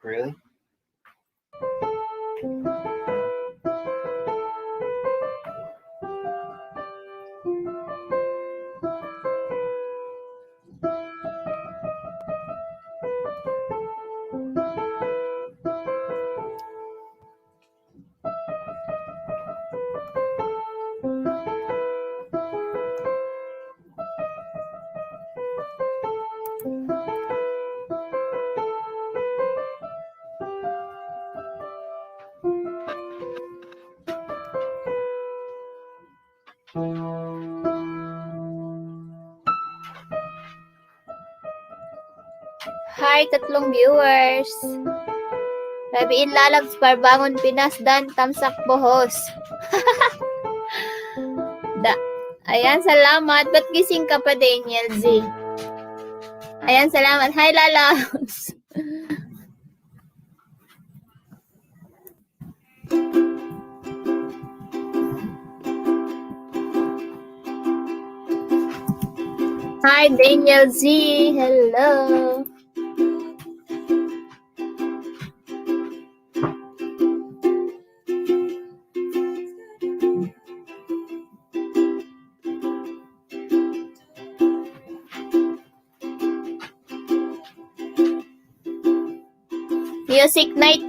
Really? Hi, tatlong viewers. Rabiin Lalags, Parbangon, Pinas, Dan, Tamsak, Bohos. Ayan, salamat. Ba't gising ka pa, Daniel Z? Ayan, salamat. Hi, Lalags. Hi, Daniel Z. Hello. Music night,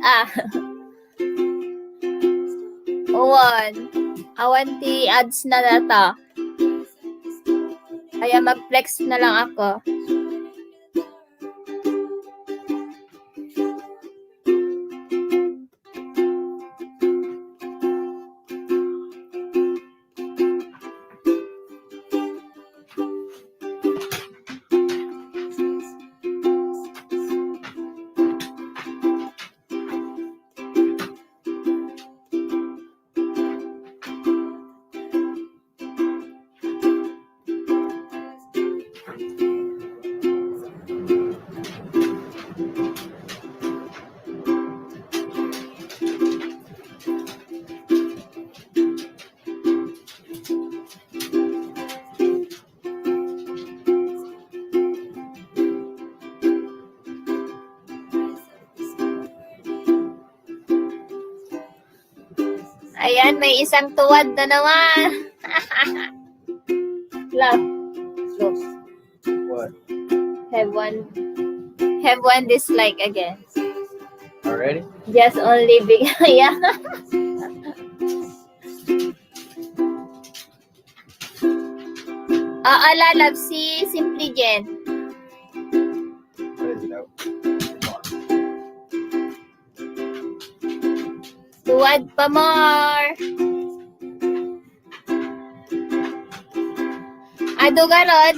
Uwan. Awanti ads na data. Kaya mag-flex na lang ako. Ayan, may isang tuwad na naman. Love. Close. What? Have one dislike again. Already? Just only big. Yeah. Love si Simply Jen. What is it out? Tuwad pa more. Adugarod.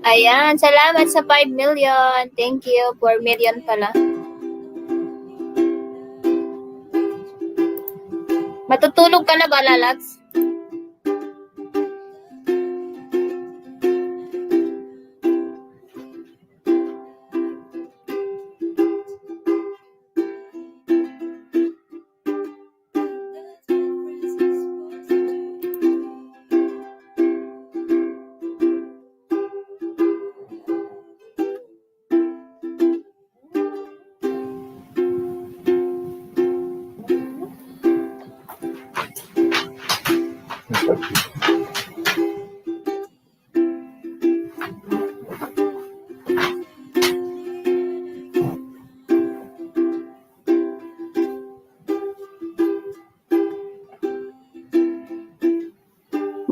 Ayan, salamat sa 5 million. Thank you. 4 million pala. Matutulog ka na ba, Lalags?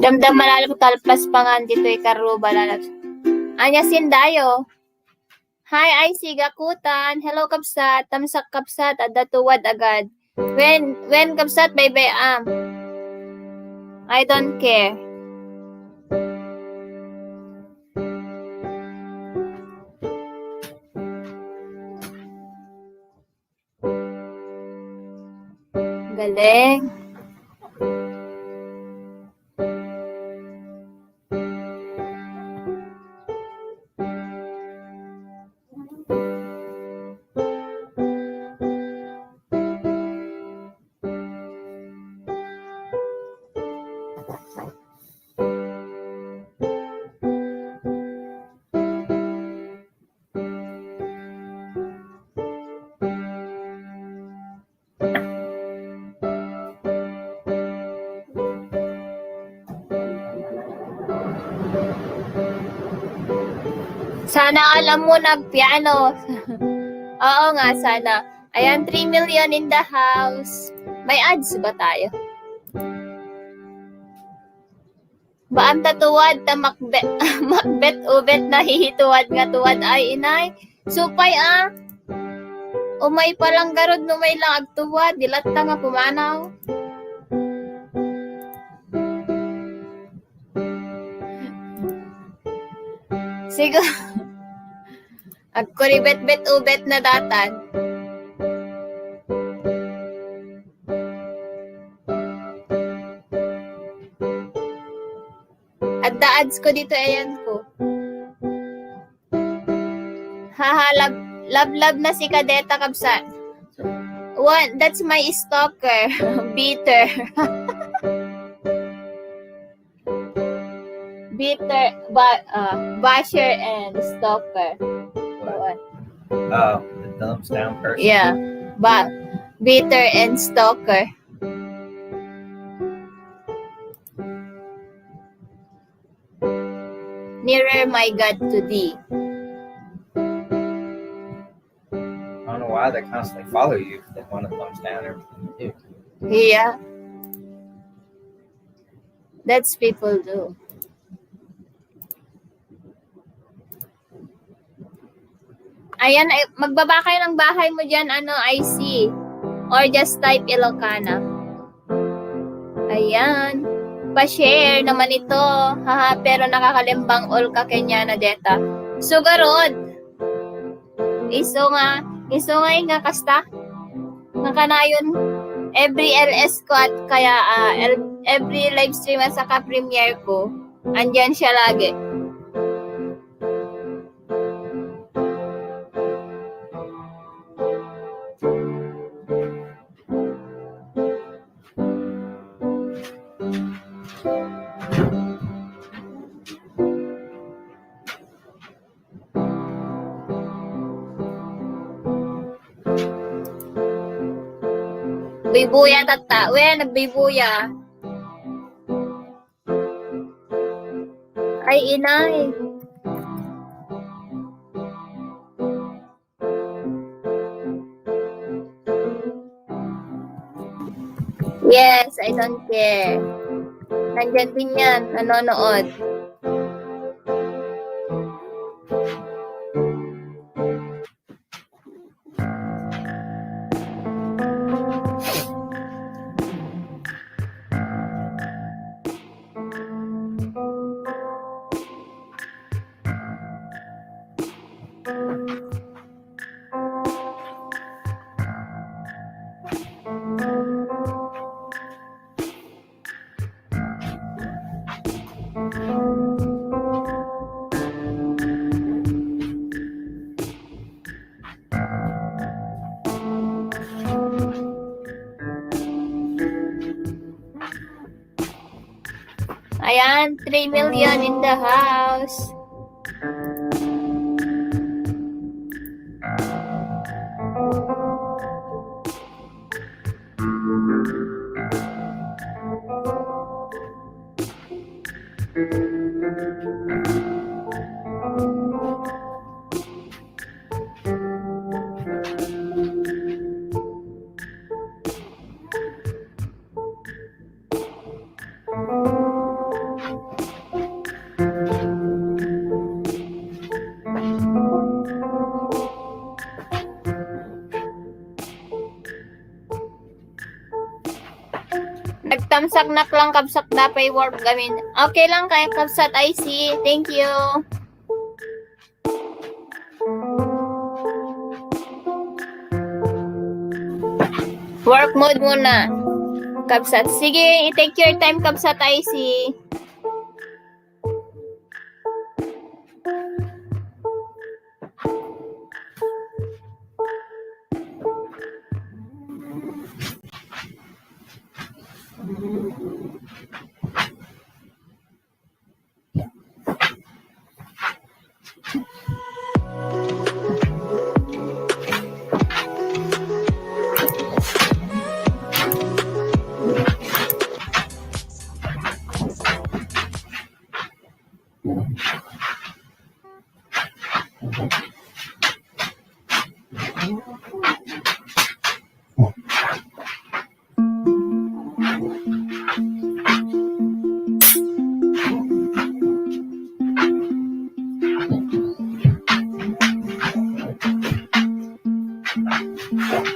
Damdam malalim talpas pangan dito ikaruba lalat. Anya sindayo. Hi, IC Gakutan. Hello, Kapsat. Tamsak Kapsat. Adatuwad agad. When Kapsat, bye-bye, I don't care. Galing. Sana alam mo nagpiano. Oo nga, sana. Ayan, 3 million in the house. May ads ba tayo? Baam tatuwad ta makbet ubet na hihituwad nga tuwad ay inay. Supay Umay palang garod no may lang agtuwad. Dilat ta nga pumanaw. Siguro. Agkuribet-bet ubet na datan. At the ads ko dito, ayan ko. Haha, love na si Kadeta Kabsat. What? That's my stalker. Bitter. Bitter, basher and stalker. What? Oh, the thumbs down person. Yeah, bitter and stalker. Nearer my God to thee. I don't know why they constantly follow you if they want to thumbs down everything you do. Yeah. That's people do. Ayan, magbaba kayo ng bahay mo dyan, IC. Or just type Ilocana. Ayan. Pa-share naman ito. Haha, pero nakakalimbang all ka kanya na data. Sugarod. Iso nga kasta. Nakanayon, every LS ko at kaya every live stream at saka premiere ko, andyan siya lagi. Bibuya tata. Nagbibuya. Ay, inay. Yes, I don't care. Nandyan din yan. Nanonood. Ayan, 3 million in the house. Tamsak na lang kabsak dapay work gamin. Okay lang kay kabsat IC. Thank you. Work mode muna. Kabsat. Sige, i-take your time kabsat IC.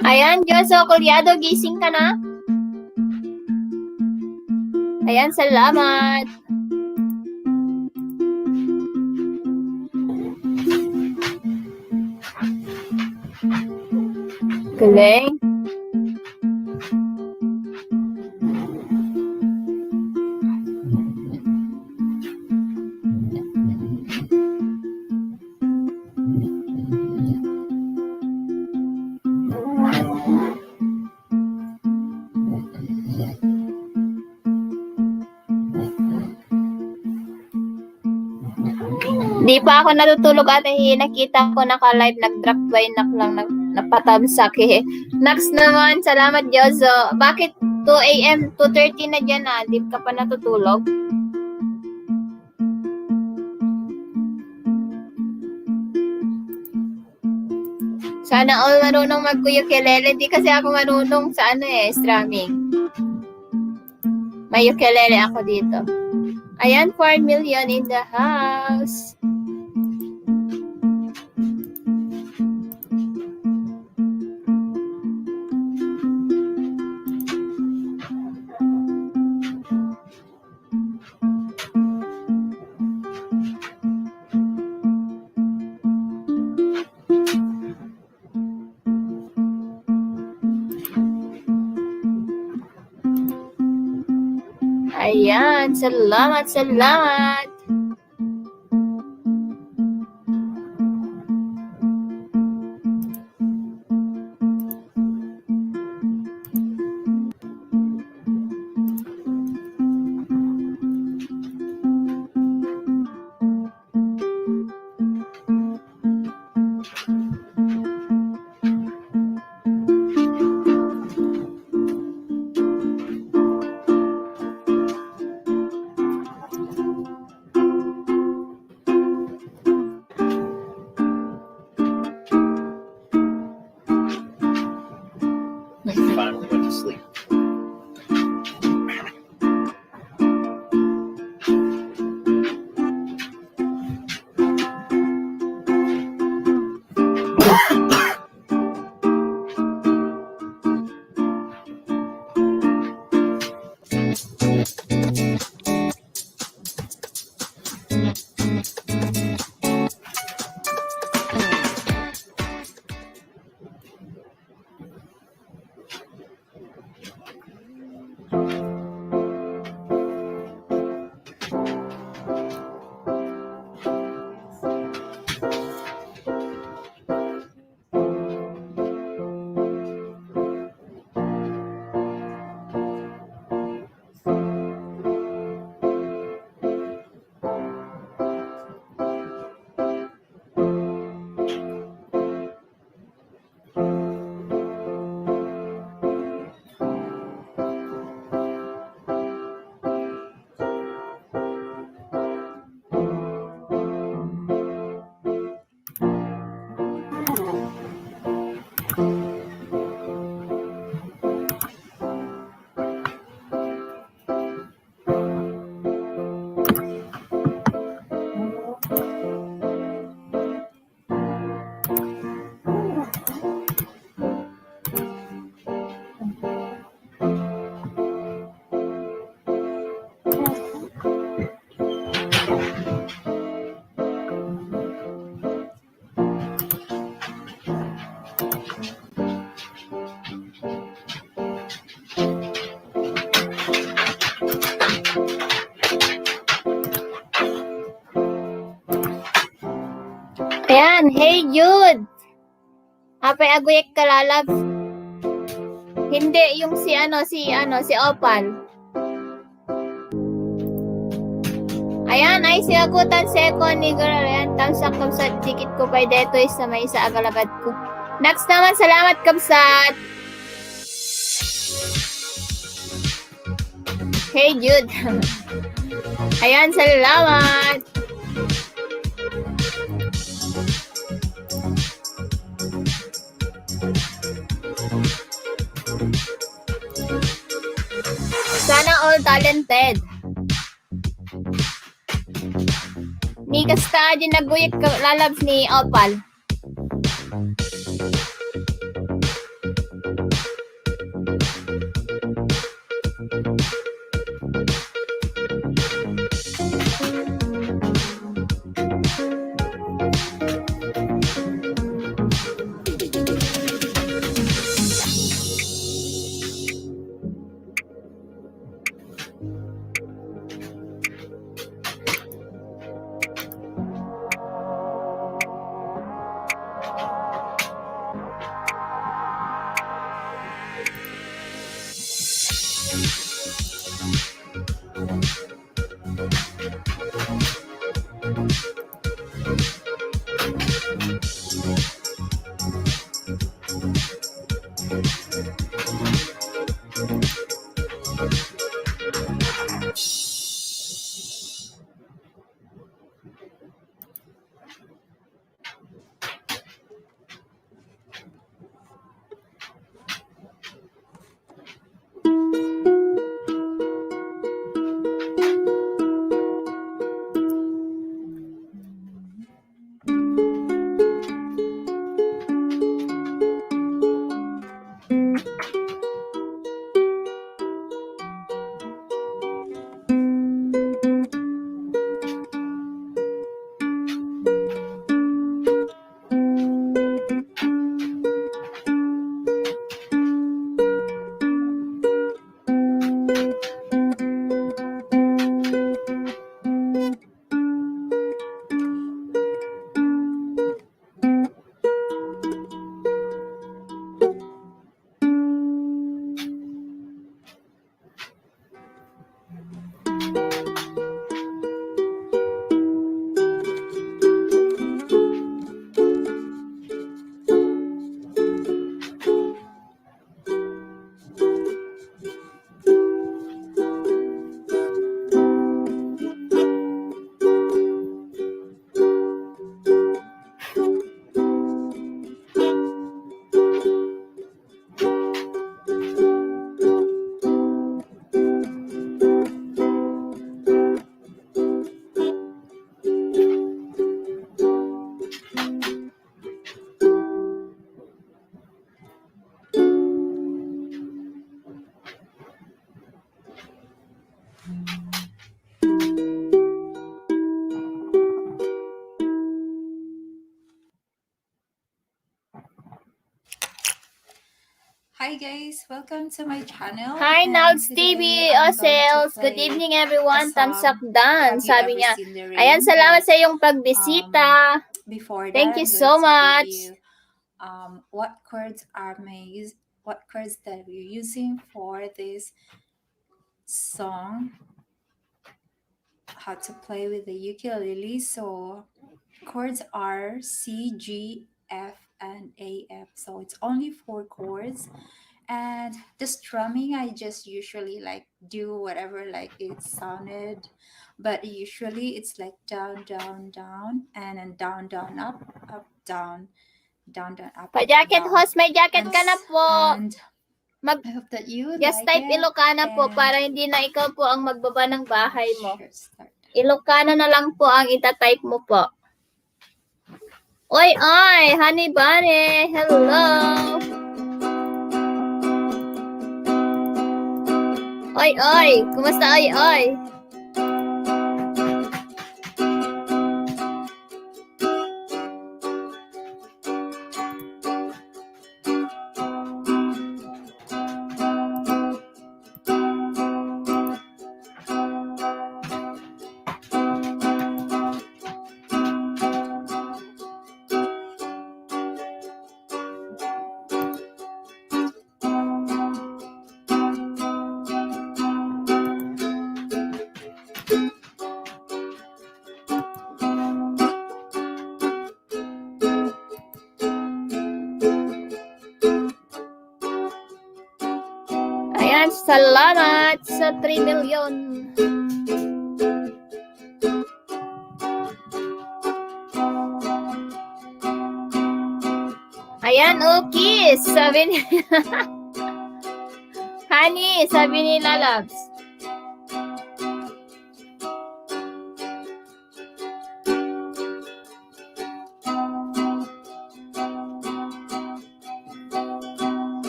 Ayan, Joso Colyado, gising ka na? Ayan, salamat. Galing. Di pa ako natutulog ate, nakita ko naka-live, nag-drop by nak lang, napatamsak eh. Next naman, salamat Jozo. Bakit 2 a.m., 2:30 na dyan ah, di ka pa natutulog? Sana all marunong mag-ukulele, di kasi ako marunong sa strumming. May ukulele ako dito. Ayan, 4 million in the house. Ayan, salamat, salamat. Finally went to sleep. Ayan, hey Jude. Apay aguyek ka lalab. Hindi, yung si Opal. Ayan, ay siyagutan second ni girl. Ayan, tamsak kamsat. Dikit ko kay deto sa may isa agalagad ko. Next naman, salamat kamsat. Hey Jude. Ayan, salamat. Sana all talented. Ni kasta din naguyik lalabs ni Opal. Hi guys, welcome to my channel. Hi, And Nalds today TV I'm going to Osels. play Good evening everyone. a song. Thumbs up done. Have you Sabi ever niya. seen the rain? Ayan, salamat But, sa iyong pagbisita. Before that, Thank you I'm going so to much. give you what chords what chords that we're using for this song. How to play with the ukulele. So chords are C, G, F, and A, F. So it's only 4 chords. And the strumming, I just usually like do whatever like it sounded, but usually it's like down, down, down, and then down, down, up, up, down, down, down, up, Pa-jacket down. host, may jacket ka na po. And Mag I hope that you just like type it. Ilocana po And para hindi na ikaw po ang magbaba ng bahay mo. sure, start. Ilocana na lang po ang itatype mo po. Oy, oy! Honey Bunny! Hello! Oy, oy! Kumusta, oy, oy? Ayan, salamat sa 3 million. Ayan, okay. Sabi ni... Honey, sabi ni Lalabs.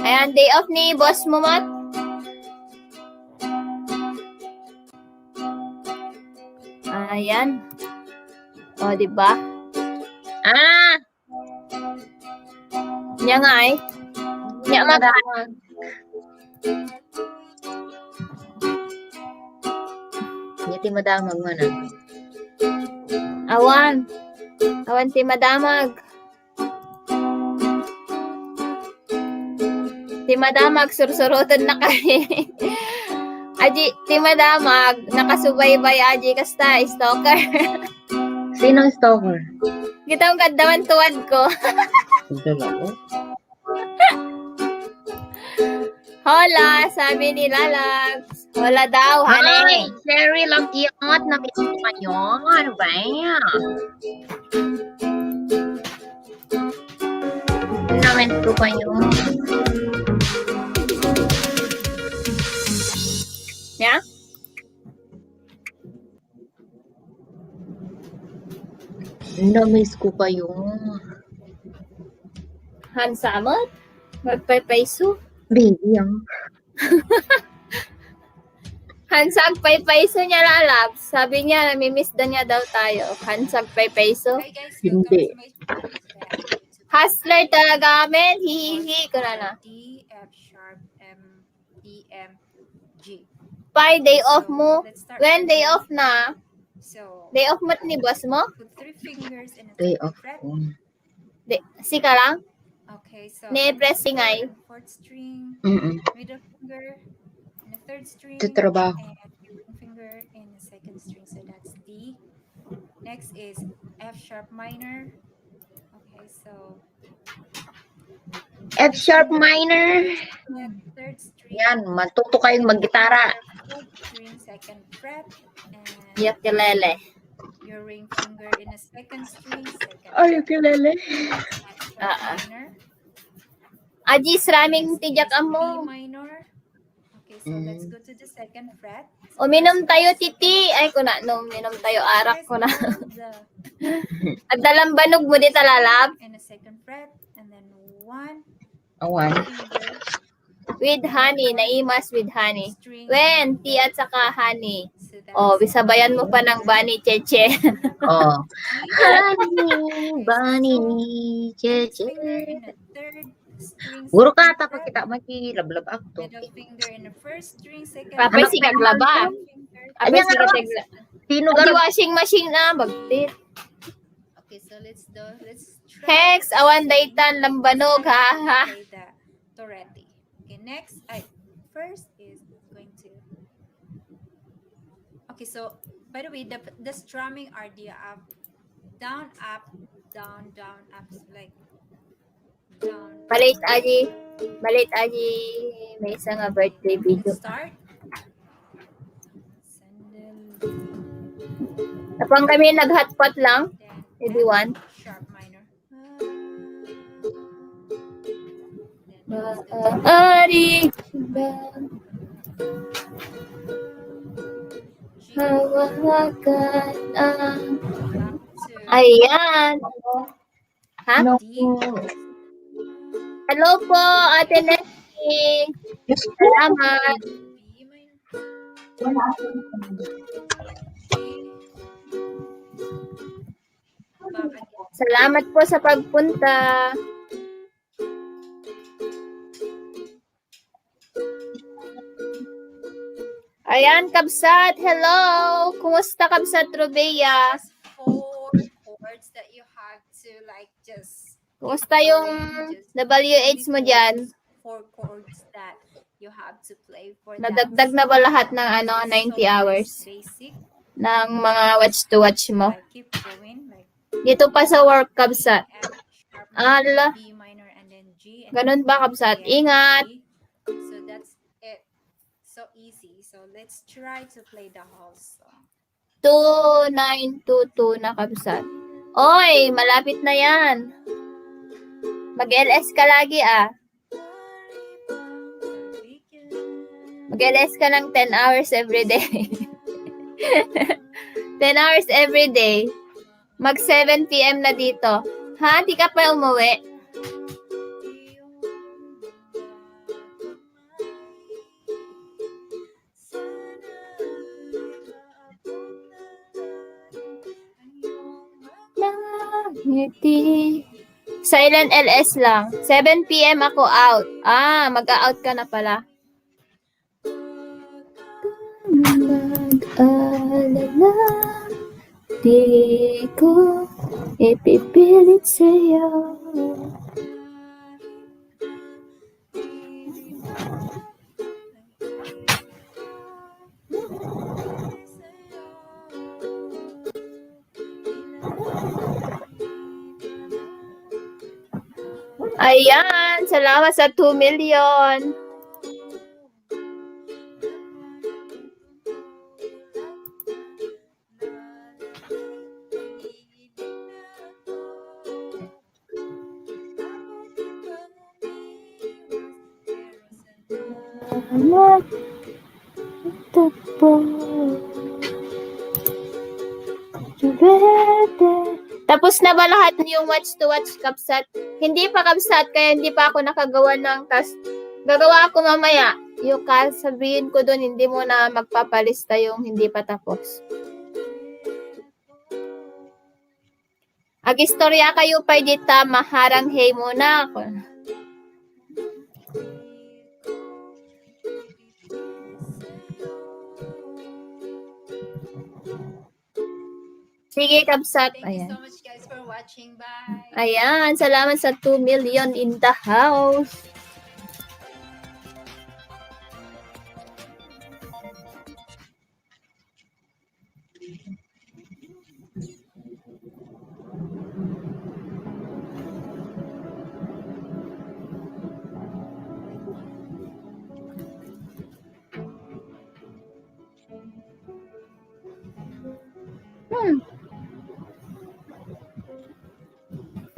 Ayan, day off ni boss mo, Mat. Ayan. O, diba? Ah! Nya nga eh. Nya madamag. Yati madamag mo na. Awan. Awan ti madamag. Ti madamag, sursurutan na kay. Aji, ti madamag, nakasubaybay aji kasta, stalker. Sinong stalker? Kita ang kaddaman tuwad ko. Ito lang oh. Hola, sabi ni Lalags. Hola daw, Hi! honey. Very lucky at na-miss ko kayo. Ano ba yan? Na-miss ko kayo. Yeah? Na-miss ko kayo. Hansamot? Magpapayso? Baby, ang Hansag paypayso niya, Lalags. Sabi niya, namimiss daw niya daw tayo. Hansag paypayso. Hi guys, Hindi. welcome to my channel. Hustler talaga, men. Hihihi ko na na. D, F sharp, M, D, M, G. Pai, day off So, mo. let's start When with day D. off na? So, Day off mo ni boss mo? put 3 fingers in a day second off fret. ko. Sika lang? Okay, so Ni-pressing ay. fourth string, Mm-mm. middle finger in the third string, Sa trabaho. and ring finger in the second string. So that's D. Next is F sharp minor. Okay, so F sharp minor. third string, Yan, matuto kayong mag-gitara. fourth string, second fret, and Yak kilele. your ring finger in the second string, second Ay, fret, kilala. F sharp minor. Ajis, raming Next tijak is B amo. minor. Okay, so let's go to the second fret. Uminom tayo, titi. Ay, kuna, no, uminom tayo, arak ko na. At dalang banog mo di talalab. In the second fret, and then one Awan. finger, With honey, naimas with honey. string. When, tea at saka honey. So that's Oh, bisabayan mo pa ng bani, cheche. Oh. G. Honey, bunny, Index cheche. finger in the third string, Guro ka, second tapos fret, kita makilablab ako. middle finger in the first string, second Papay Anak, si kaglaba. finger. Apay Ayan si nga, kategla. Sino Ang garo? washing machine na, bagtit. Okay, so let's try. Hex, awan daytan, lambanog, ha, ha. Play the Toretti. Okay, next, first is going to. Okay, so by the way, the strumming are the up, down, up, down, up, like down. Balit aji. Balit aji. May isa nga birthday video. Let's start. Sandal, Tapang kami nag-hotpot lang. then Maybe one. F sharp minor. Then let's go to Ari. G, Hawakan ang... back to Ayan. Ha? No. D. Hello po, Ate Nessie. Salamat. B minor. G. Back again. Salamat po sa pagpunta. Ayan, Kabsat. Hello. Kumusta, Kabsat Rubea? Just 4 chords that you have to like just Kumusta yung WH mo dyan? 4 chords that you have to play for Nadagdag na ba lahat ng 90 hours Basic. ng mga watch-to-watch mo? Like keep going like Dito pa sa work, Kabsat. F sharp Ala. B minor and then G. And Ganun ba, Kabsat? then Ingat. G. So that's it. easy. So let's try to play the whole song. 2922 na kabsat. Oy, malapit na yan. Mag-LS ka lagi ah. Mag-LS ka ng 10 hours every day. 10 hours every day. Mag 7 p.m. na dito. Ha? Di ka pa umuwi? Ngiti. Silent LS lang. 7 p.m. ako out. Ah, mag-out ka na pala. Mag-alala, di ko ipipilit sa'yo. Ayan, salamat sa 2 million. Tapos na ba lahat yung watch to watch kapsat? Hindi pa kapsat, kaya hindi pa ako nakagawa ng task. Gagawa ako mamaya. Yung sabihin ko doon, hindi mo na magpapalista yung hindi pa tapos. Ag-istorya kayo pa dita, maharang hey muna ako. Sige, kapsat. Thank you Ayan. so much guys for watching. Bye. Ayan, salamat sa 2 million in the house.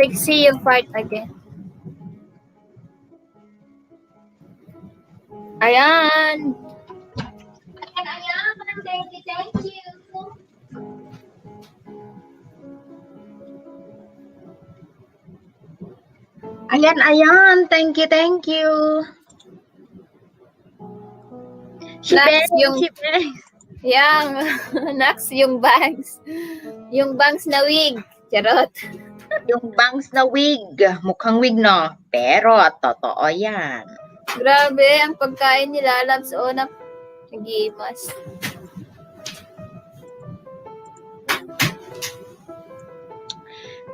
Fixie yung part again. Ayan. Ayan, thank you. Ayan. Thank you. Next, yung Shibeng. yang next yung bangs. Yung bangs na wig. Charot. Yung bangs na wig. Mukhang wig, no? Pero, totoo yan. Grabe, ang pagkain nila, labs o na nagimas.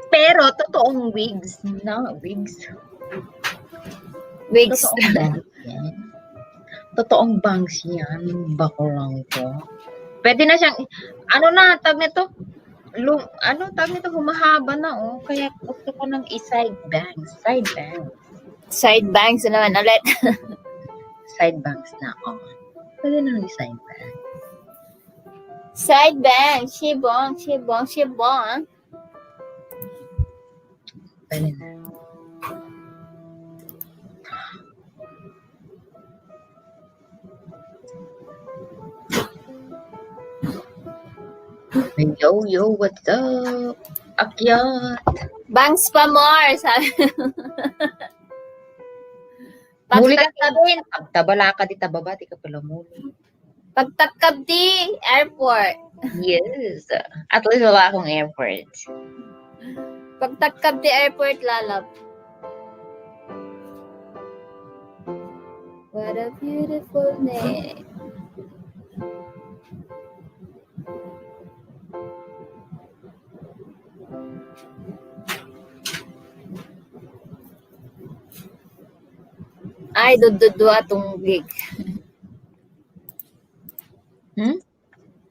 Pero, totoong wigs. No, wigs. Wigs. Totoong bangs yan. Totoong bangs yan. Bako lang to. Pwede na siyang, ano na, tag nito? Tag nito, humahaba na, oh. Kaya gusto ko ng i-side bangs. Side bangs. Side bangs na naman ulit. Side bangs na, oh. Pwede na i-side bangs. Side bangs. Shibong. Pwede na. Yo, what's up? Akyat. Bangs pa more, sabi. Muli ka sabihin. Pagtabala ka di tababa, di ka pala muli. Pagtakab di airport. Yes. At least wala akong airport. Pagtakab di airport, lalab. What a beautiful name. Ay, dududwa tong gig.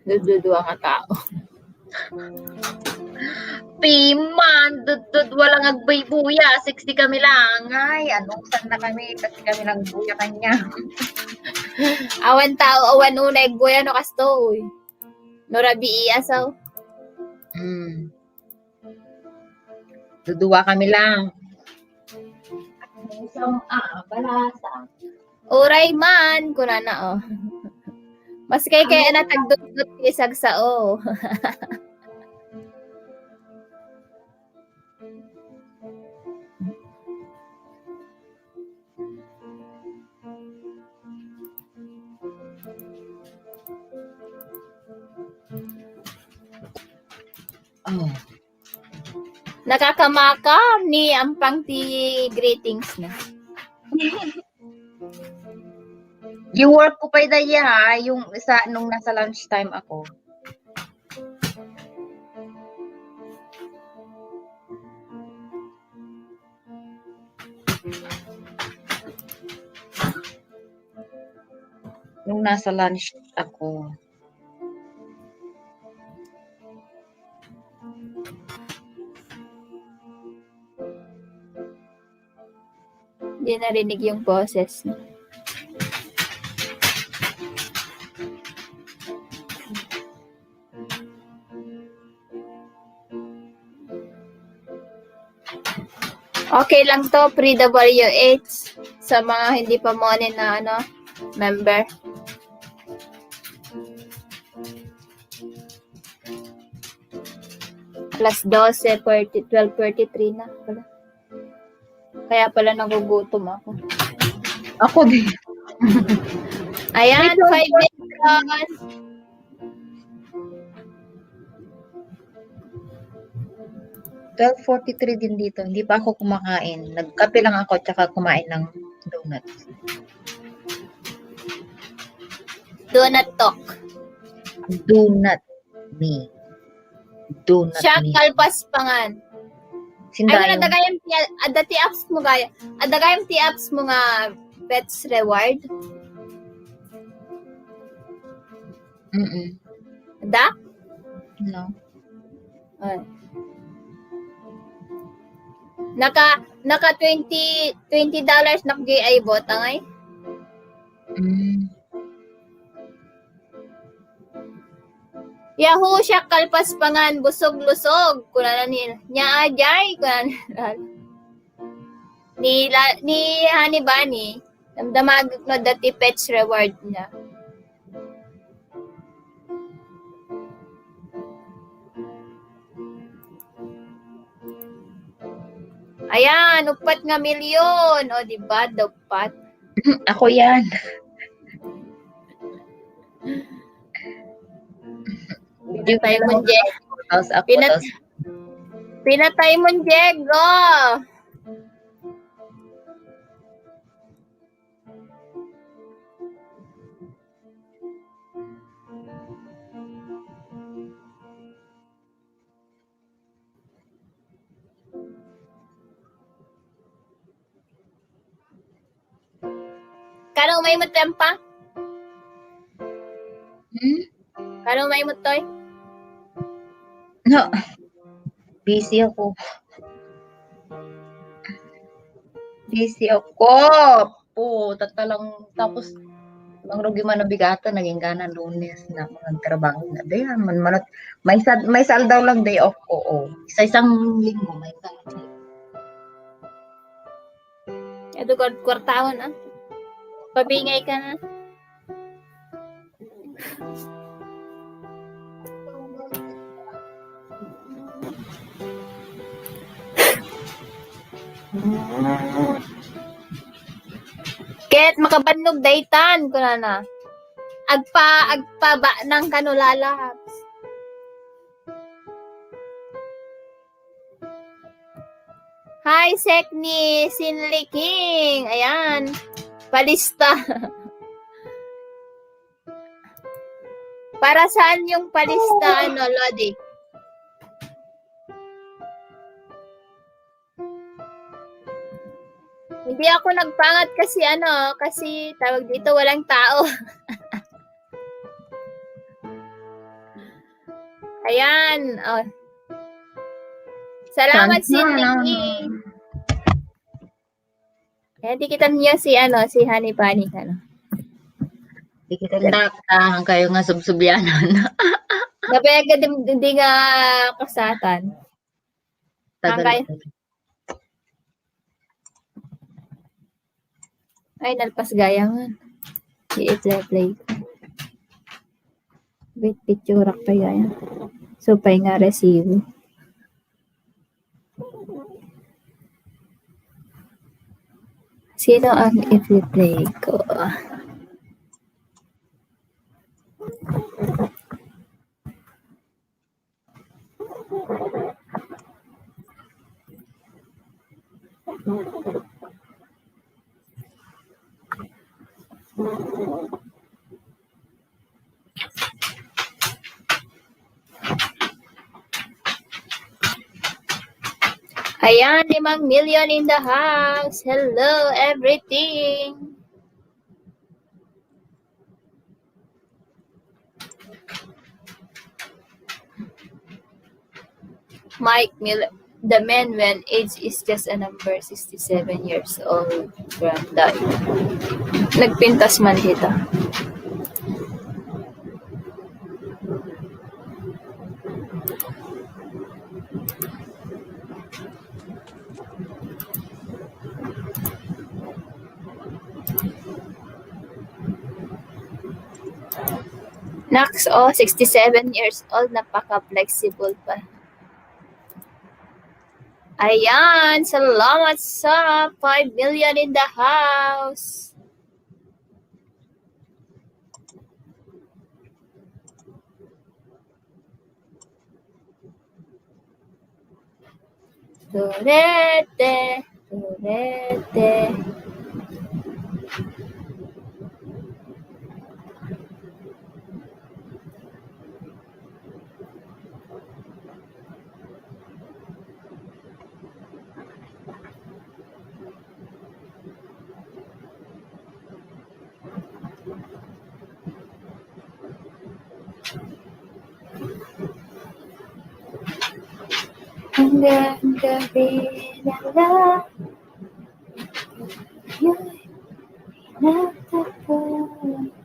Dududwa nga tao. Piman, walang agbay-buya. 60 kami lang. Ay, anong san na kami? Kasi kami lang buya kanya. Awan tao, awan unay, goya no kasto, uy. Norabi iasaw. Duduwa kami lang. Isang balasa. Uray man, kuna na, oh. Mas kaya na tagdudot isag sa, oh. Oh. Nakakamaka ni ampang ti greetings na. Yung work ko pa daya, yung isa nung nasa lunchtime ako. Nung nasa lunch ako. Hindi narinig yung boses. Okay lang to, pre-WH sa mga hindi pa money na member. Alas 12:43 na pala. Kaya pala nagugutom ako. Ako din. Ayan, 5 minutes. $12:43 din dito. Hindi pa ako kumakain. Nagkape lang ako tsaka kumain ng donuts. Donut talk. Donut me. Donut Siya me. kalpas pangan. Ay, Sindayo. adagayam ti apps mo gaya. Adagayam ti apps mo nga pets reward. Da? No. Ay. Naka $20 na GI bot ay. Yahoo siya kalpas pangan busog-lusog kuna na nya ajay kuna ni Honey Bunny damdamag no dati pets reward niya. Ayan, upat nga milyon. O, diba? Upat. Ako yan. Pinatay mo, Jeg. Tapos ako. Pinatay mo, Jeg. Oh. Karong may mo tempa? Karong may mo toy? No. Busy ako. Po, tatalang tapos ang rugi man na bigatan naging gana Lunes na mga trabaho na day man may sal daw lang day off ko. Oh. Isang linggo may sal. Ito kwartahon ah. Pabingay ka na. Ket makabannog daytan kuna na. Agpa ba ng kanulalaps. Hi, Sekni Sinli King. Ayan. Palista. Para saan yung palista, Lodi? Hindi ako nagpangat kasi tawag dito walang tao. Ayan. Oh. Salamat, Sinli King. Ayan, di kita niyo si Honey Bunny. Di kita tahan kayo nga subsubyanan. Napayag ka hindi nga kasatan. Tagal. Ay, nalpas gaya nga. I-play ko. Wait, picture pa gaya. So, pay nga resibo. Sino ang i-play ko? Ayan, 5 million in the house. Hello, everything. Mike Miller, the man when age is just a number, 67 years old. Granddad. Nagpintas man dito. Nax, 67 years old, napaka-flexible pa. Ayan, salamat sa 5 million in the house. Turete, turete. Hanggang gabi na lang yun natapos.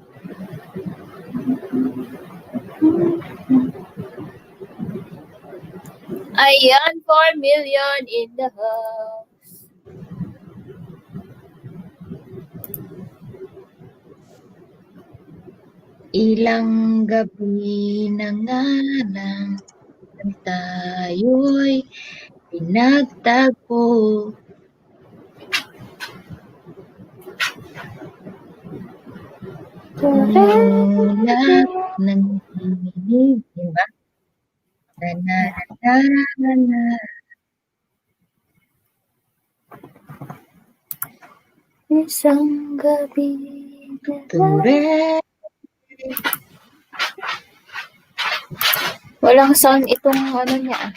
Ayan, 4 million in the house. Ilang gabi na nga lang tayo'y pinagtagpo. Mula ng hinig, diba? Na. Isang gabi na lang. Ture. Walang sound itong ano niya.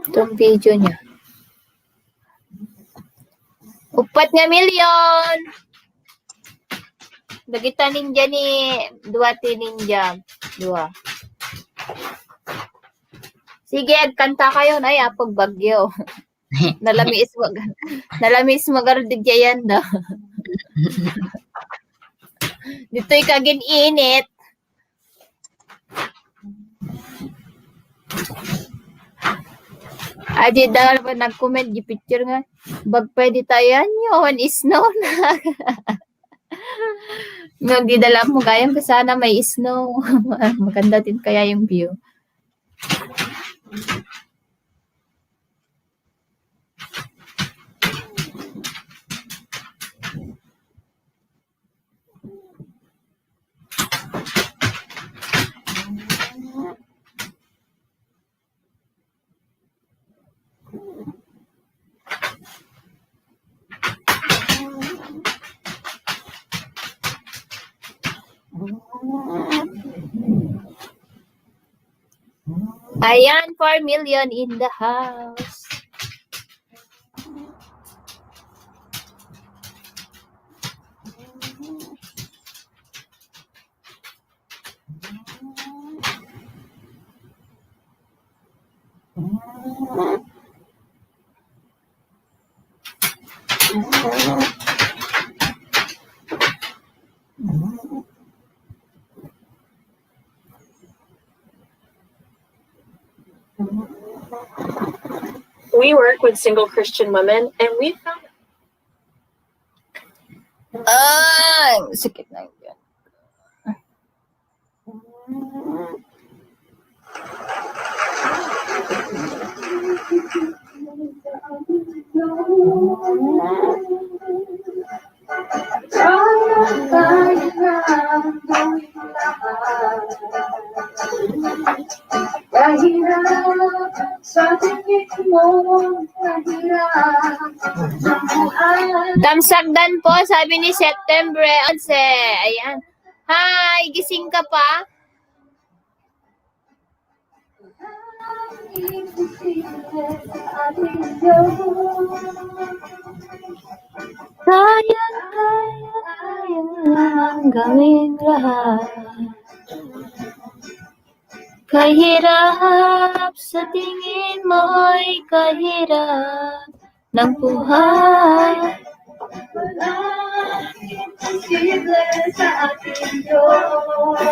Itong video niya. Upat nga milyon! Dagita ninja ni Duwati Ninja. Dua. Sige, kanta kayo na apog bagyo. Nalamis magardigyan daw. Dito'y kagin init. Adi dahil pa nag-comment di picture nga. Bag pwede tayo yun. Snow na. Nung di dala mo gayang sana may snow. Maganda din kaya yung view. Ayan, 4 million in the house. We work with single Christian women, and we found Sakit na yun. Damsagdan po, sabi ni September 11. Ayan. Hi, gising ka pa? Kaya lang gawin lahat. Kahirap sa tingin mo'y kahirap ng buhay. Walang imposible sa ating Diyos.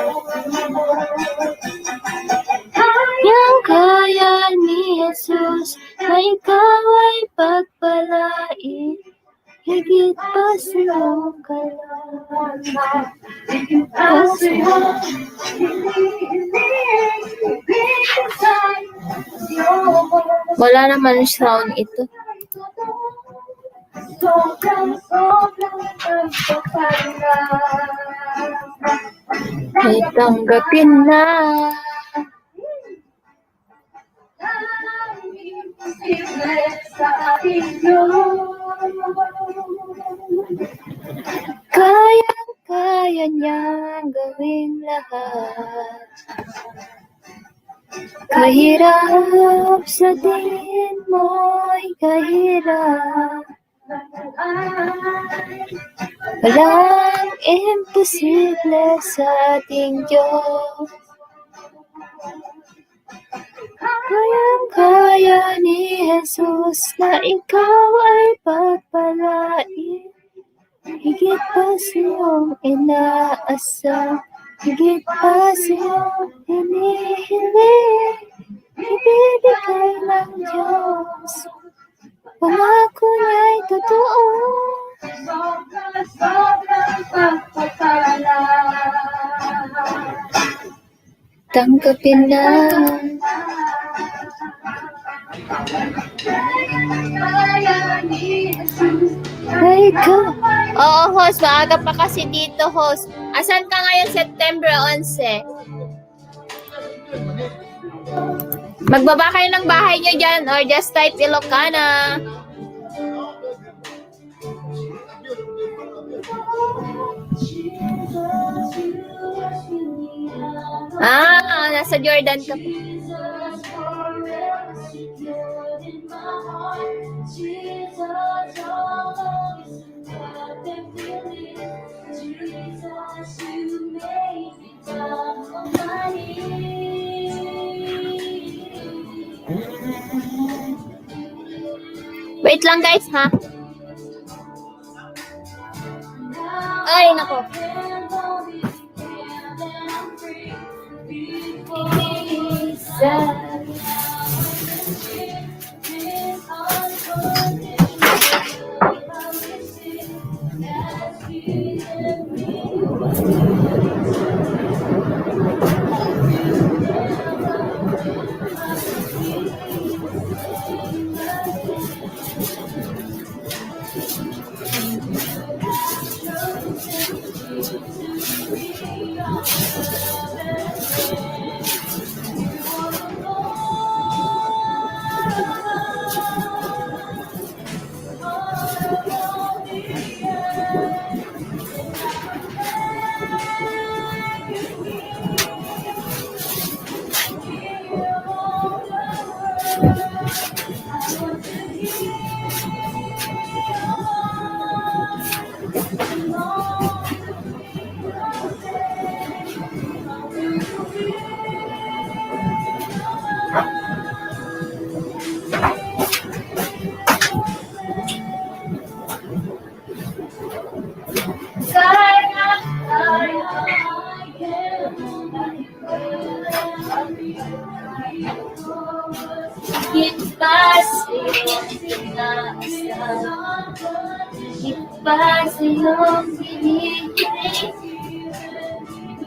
Kaya ni Jesus na ikaw ay pagpalain. Higit pa sa iyong kalaman. Higit pa sa iyong wala naman sound ito. Ay tanggapin na. Kaya niyang gawin lahat. Kahirap sa tingin mo'y kahirap. Walang imposible sa ating Diyos. Kaya ni Jesus na ikaw ay pagpalain. Higit pa sa iyong inaasam, higit pa sa iyong hinihiling, ibibigay ng Diyos. Pangako niya'y totoo. Sobrang pagpapala. Tanggapin na. Ay ka. Oo, host. Maaga pa kasi dito, host. Asan ka ngayon, September 11? Magbaba kayo ng bahay nyo dyan or just type Ilocana. Nasa Jordan ka po. Wait lang guys, ha? Ay, nako. long binibigay.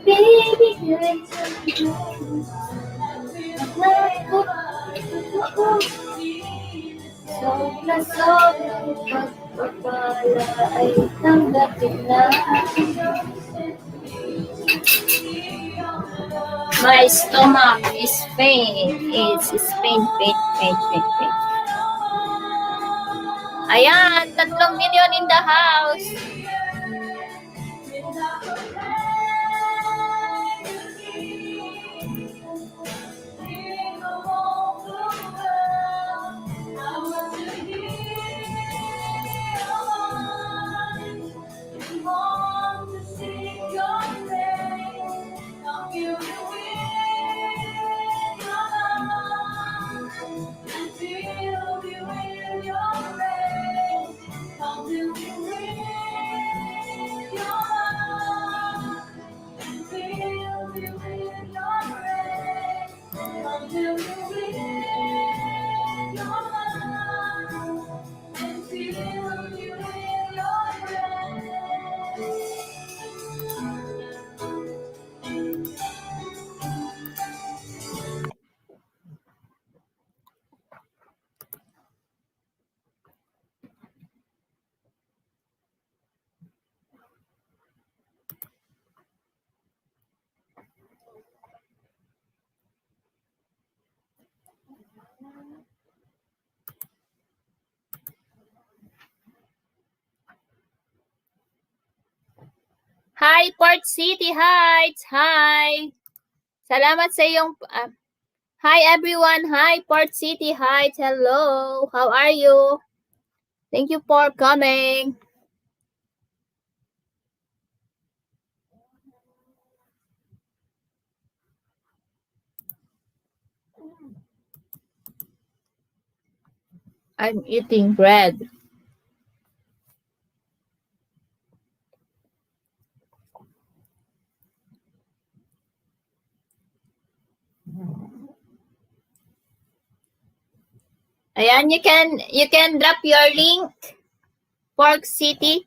Binibigay sa'yo. Ako, sobrang pagpapala ay tanggapin na. My stomach is pain. It's pain. Ayan, 3 million in the house. Hi, Port City Heights. Hi. Salamat sa iyong... hi, everyone. Hi, Port City Heights. Hello. How are you? Thank you for coming. I'm eating bread. Ayan, you can drop your link, Pork City.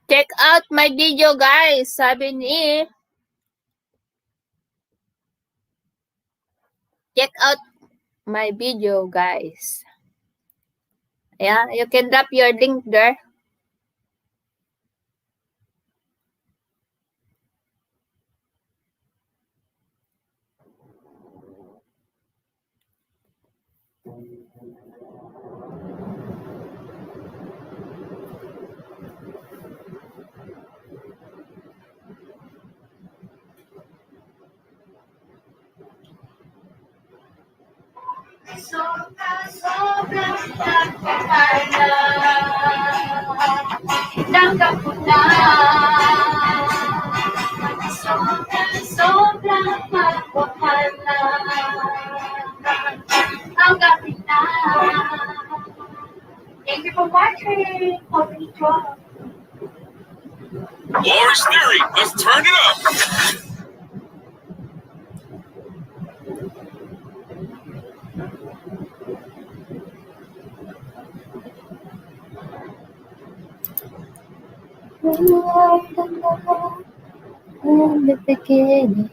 Check out my video, guys. Sabi ni... Check out my video, guys. Yeah, you can drop your link there. Sobrang pagpapala, tanggap ko na. Sobrang pagpapala, tanggapin na. Thank you for watching. Lars Theory, let's turn it up. You are the love in the beginning.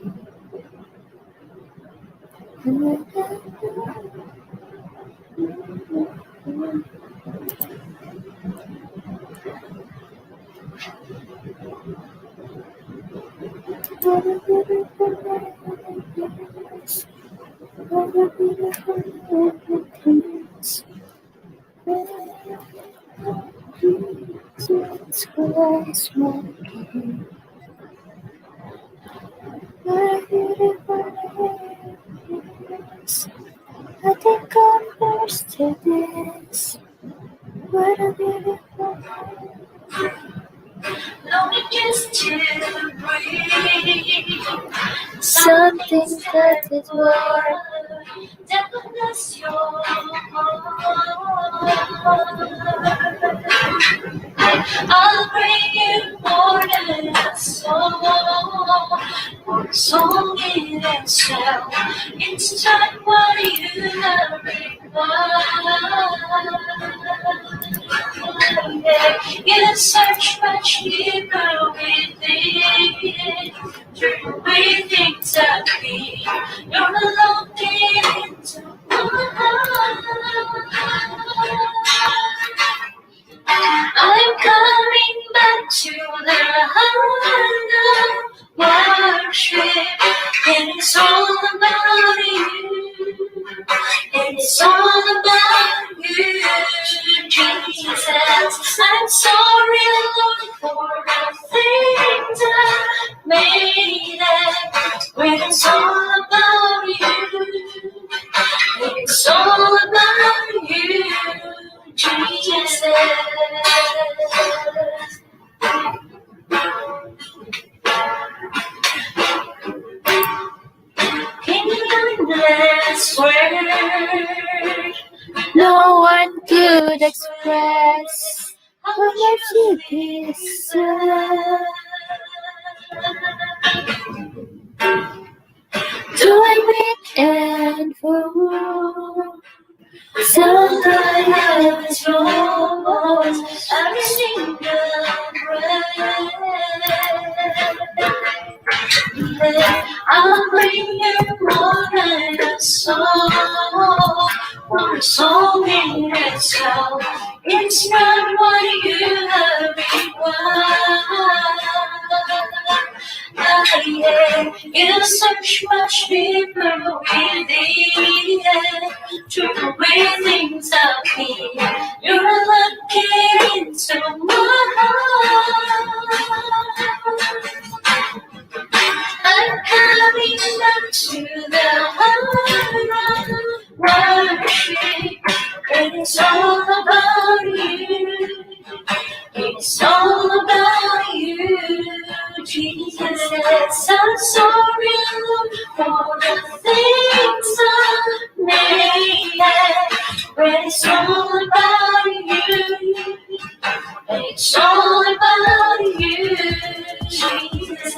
What a beautiful place. What a beautiful place. It's glass smoking. What a beautiful place. I think I'm first to this. What a beautiful Longing just to breathe. something that is more. That will bless your heart. I'll bring you more than a song. Song in itself. It's just what you require. You search much deeper within. With things that be, you're looking into my heart. I'm coming back to the heart of worship, and it's all about you. And it's all about you, Jesus. I'm sorry, Lord, for the things I made it. When it's all about you, it's all about you, Jesus. In this word, No one could express how much you deserve. To admit and for all, sometimes it's wrong. every single breath. I'll bring you more than a song, or a song in itself. It's not what you have required. You search much deeper within to where things are clear. You're looking into my heart. I'm coming back to the heart of worship. It's all about you. It's all about you, Jesus. I'm sorry, Lord, for the things I made. But it's all about you. It's all about you, Jesus.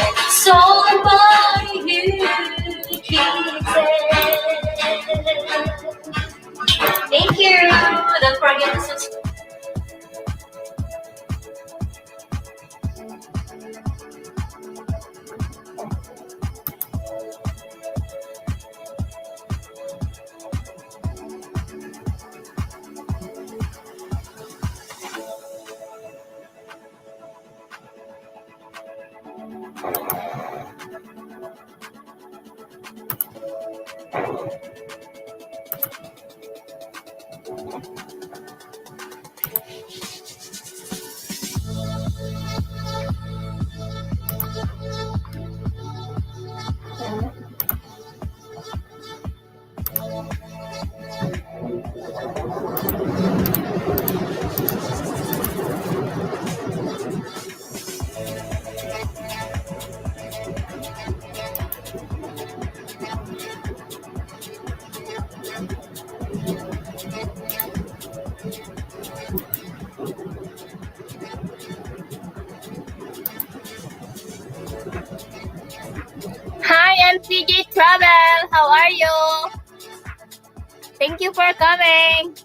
It's all about you, Jesus. Thank you. Don't forget to subscribe. Hi, MCG Travel. How are you? Thank you for coming.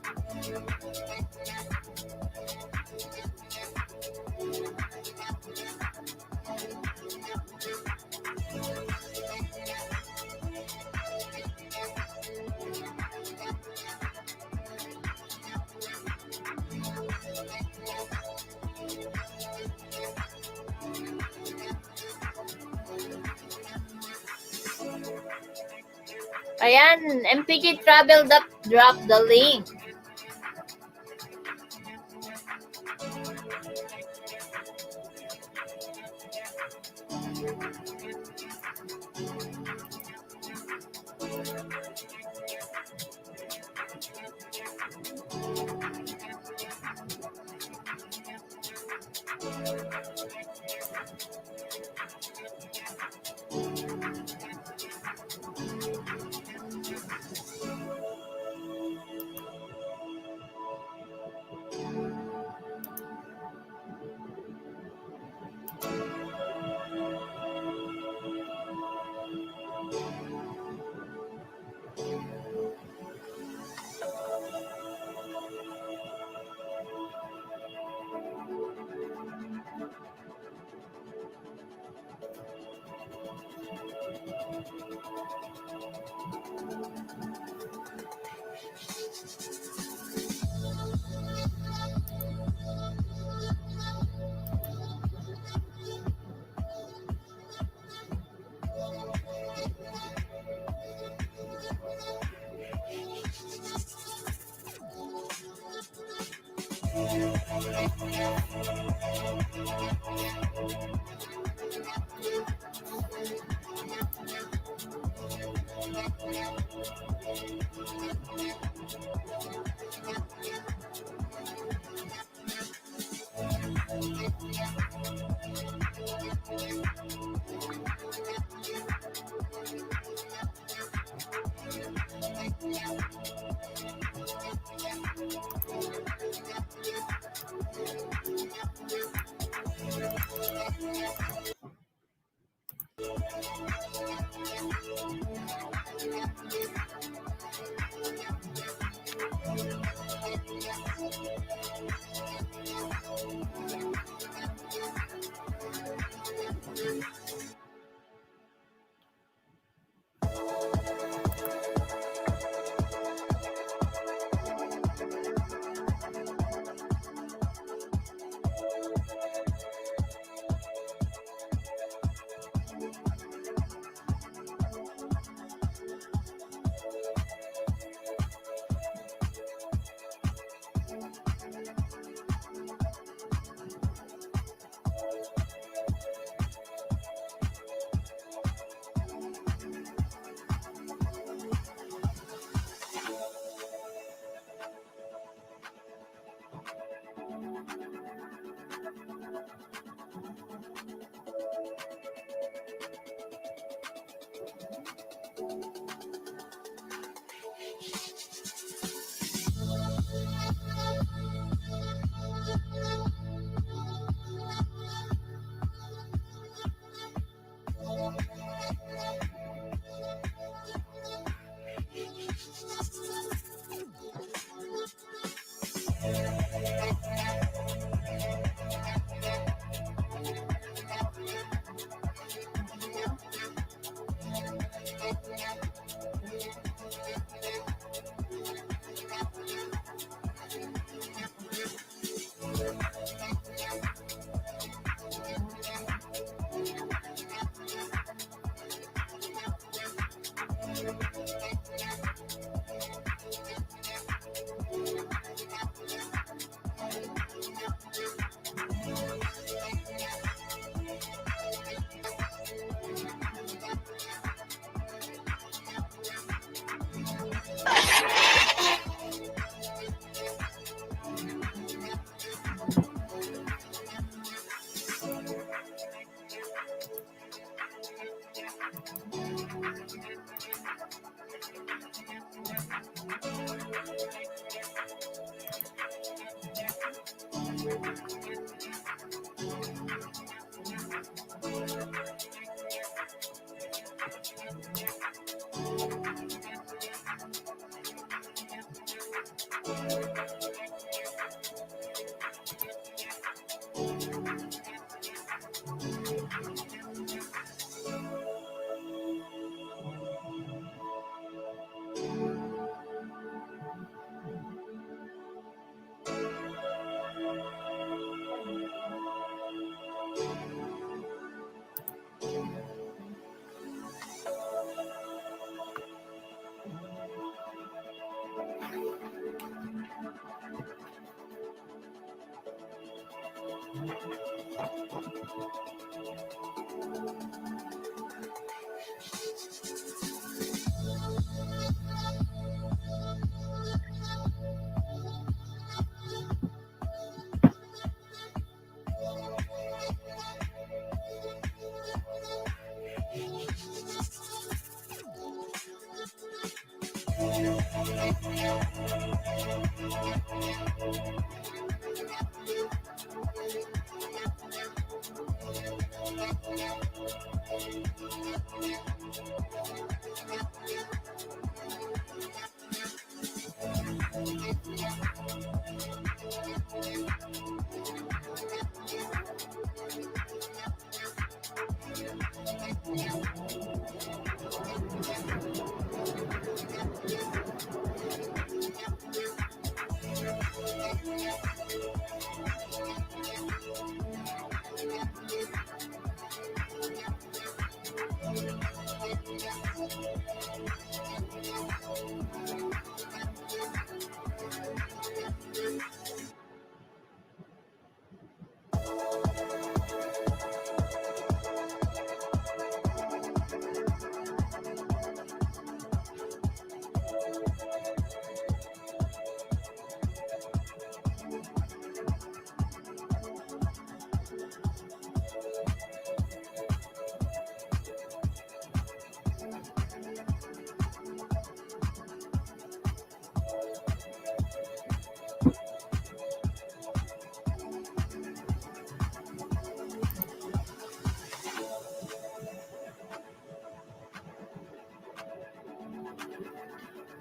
Ayan, MPG Travel drop the link.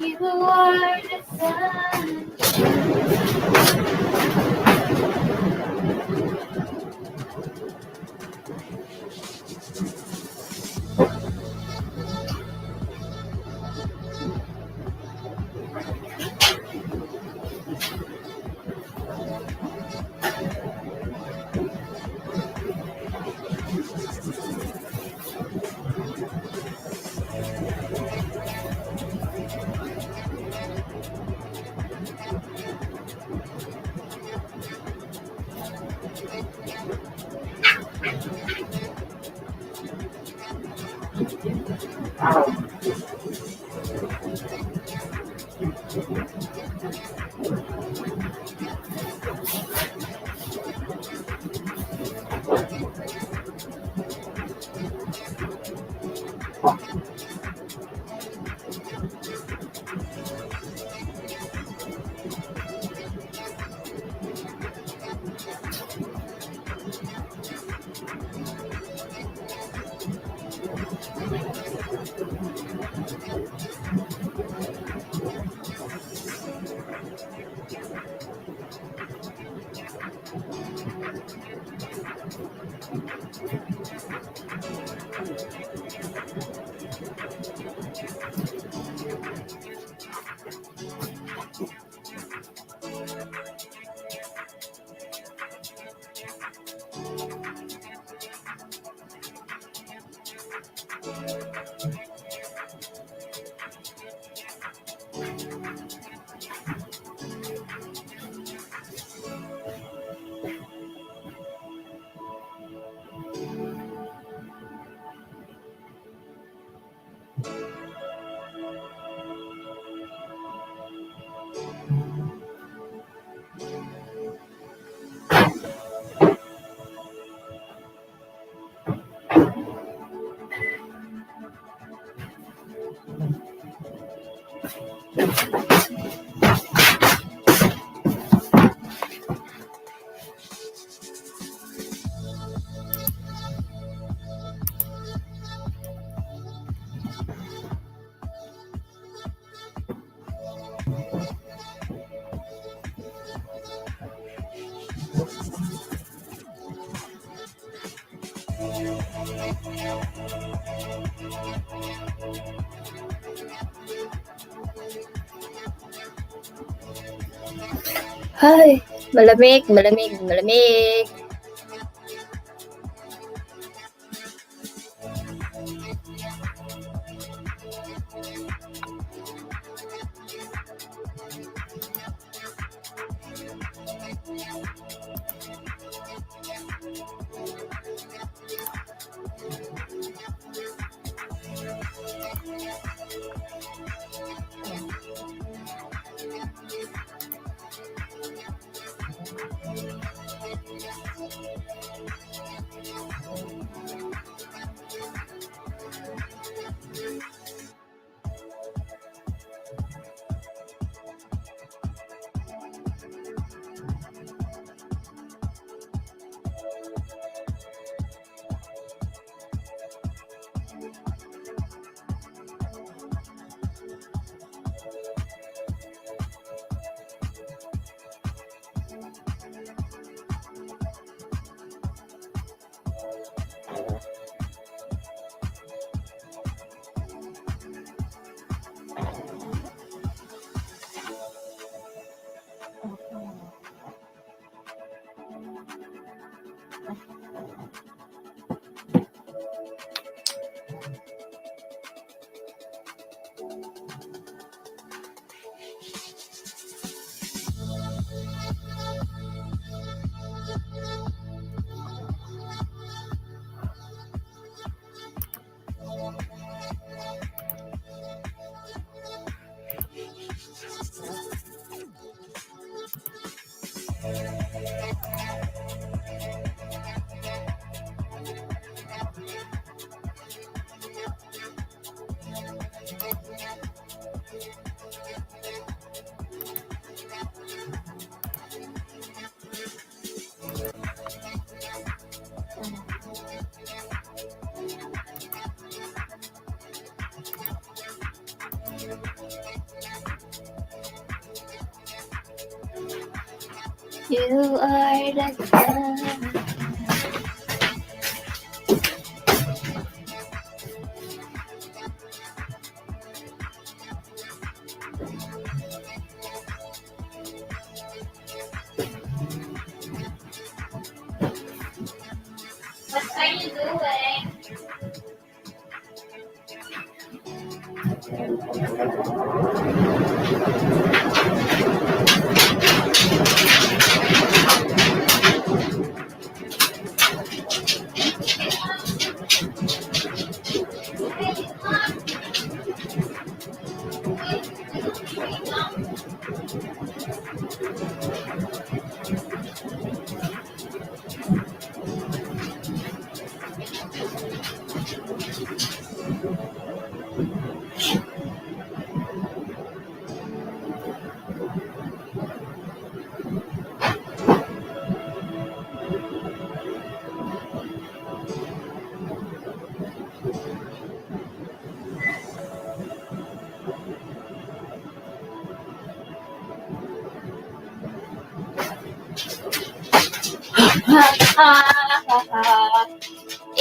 You are the sun. Ay, malamig, malamig, malamig. You are the God. What are you doing?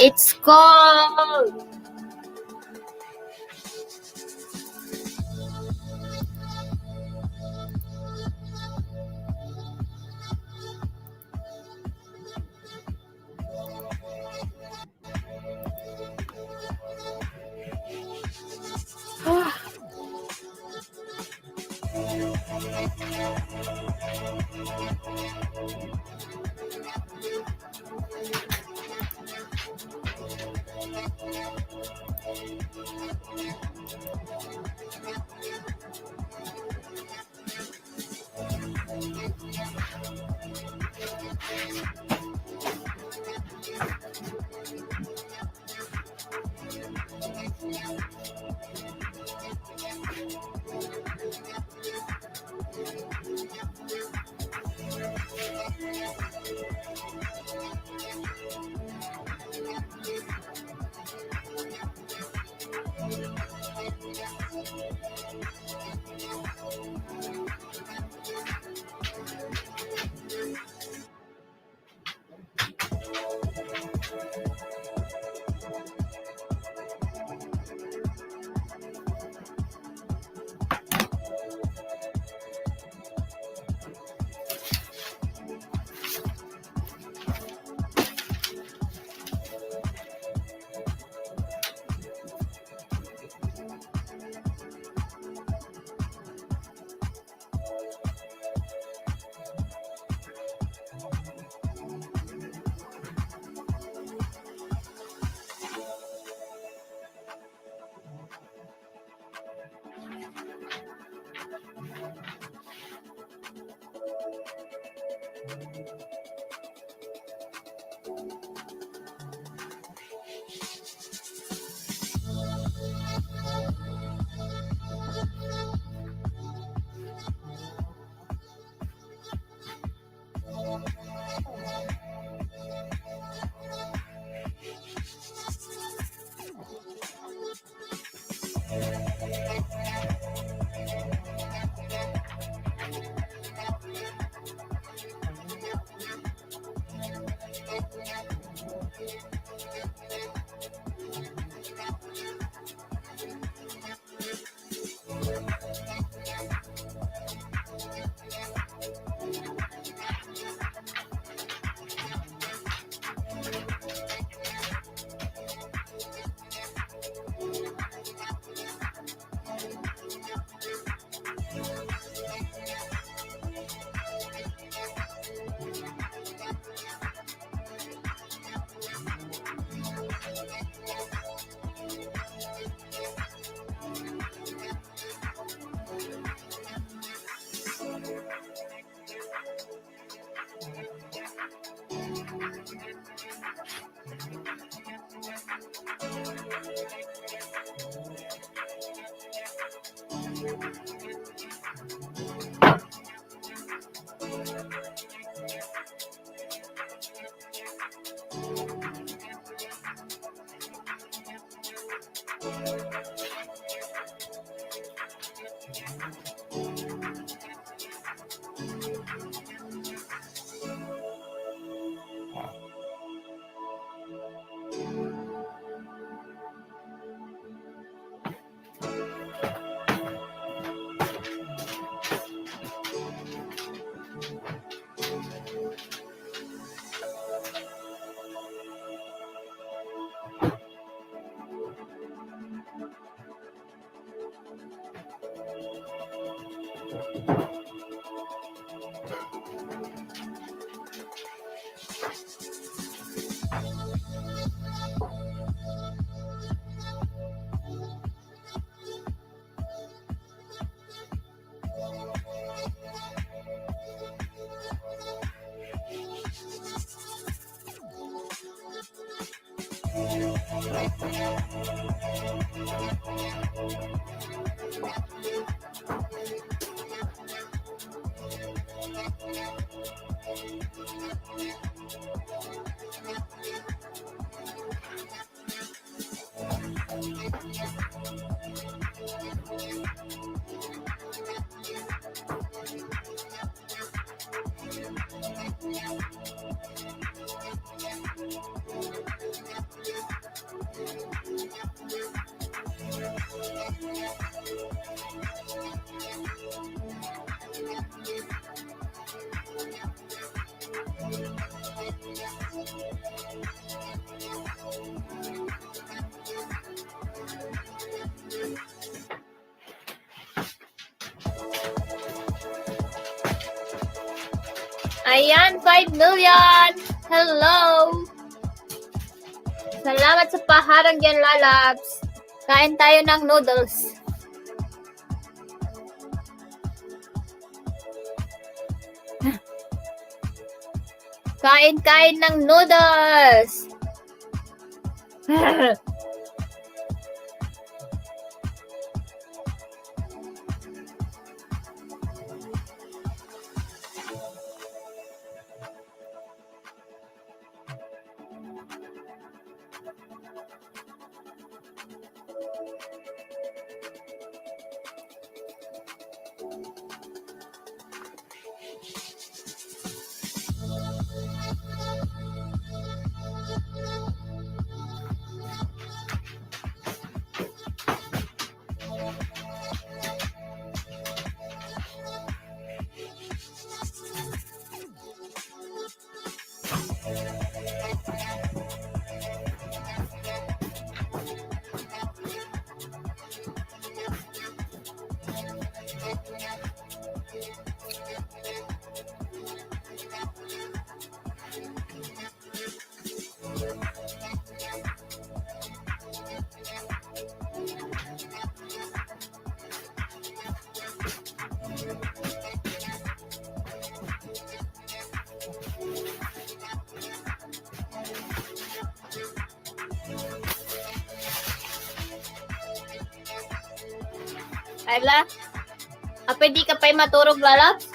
It's cold. Ayan, 5 million! Hello! Salamat sa paharang dyan, lalabs. Kain tayo ng noodles. Kain ng noodles! Ala, pwede ka pa'y maturog, lalabs?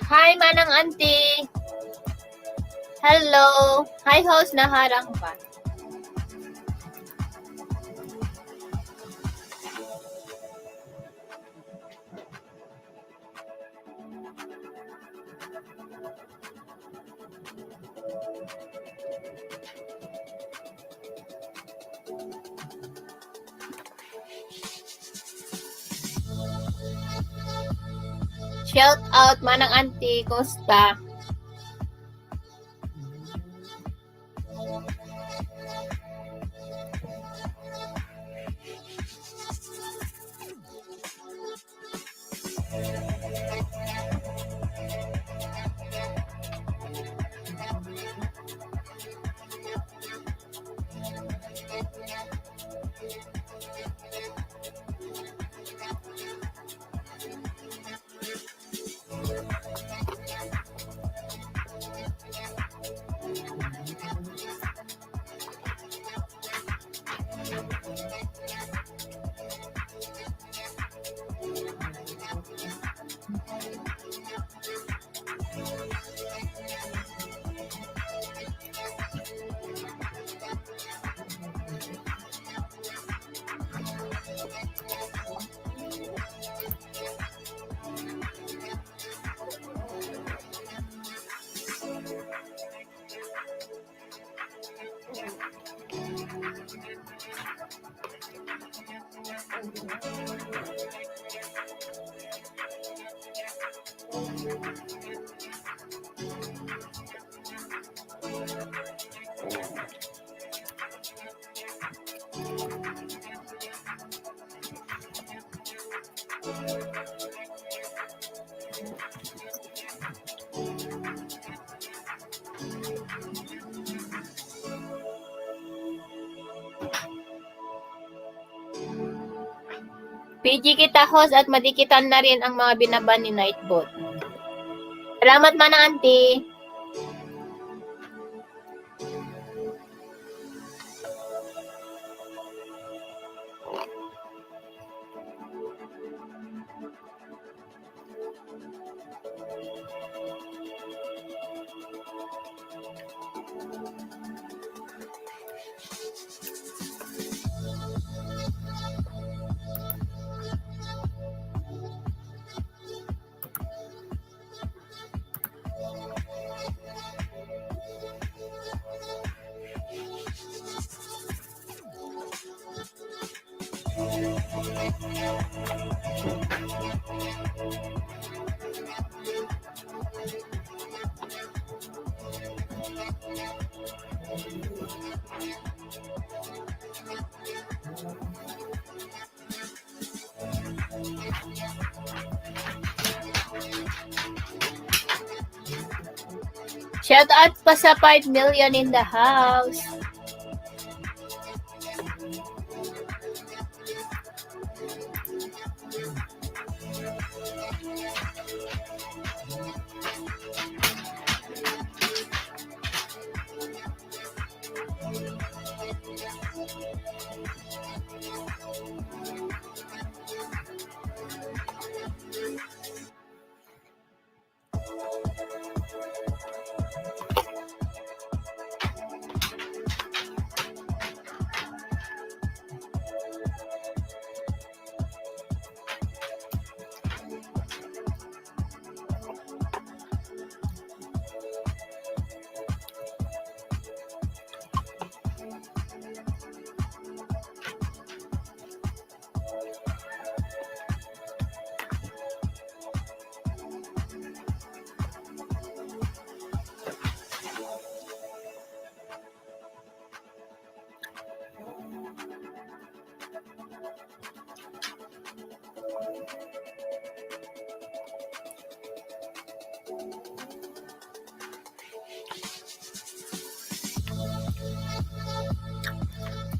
Hi, Manang Auntie. Hello. Hi, host. Naharang pa. Shout out, Manang Auntie. Kumusta? PG kita host at madikitan na rin ang mga binaban ni Nightbot. Salamat man, auntie. Shout out pa sa 5 million in the house.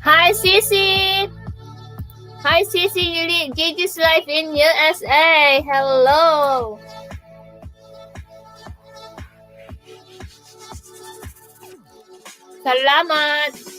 Hi, Sissy! Hi, Sissy! Gigi's life in USA! Hello! Salamat!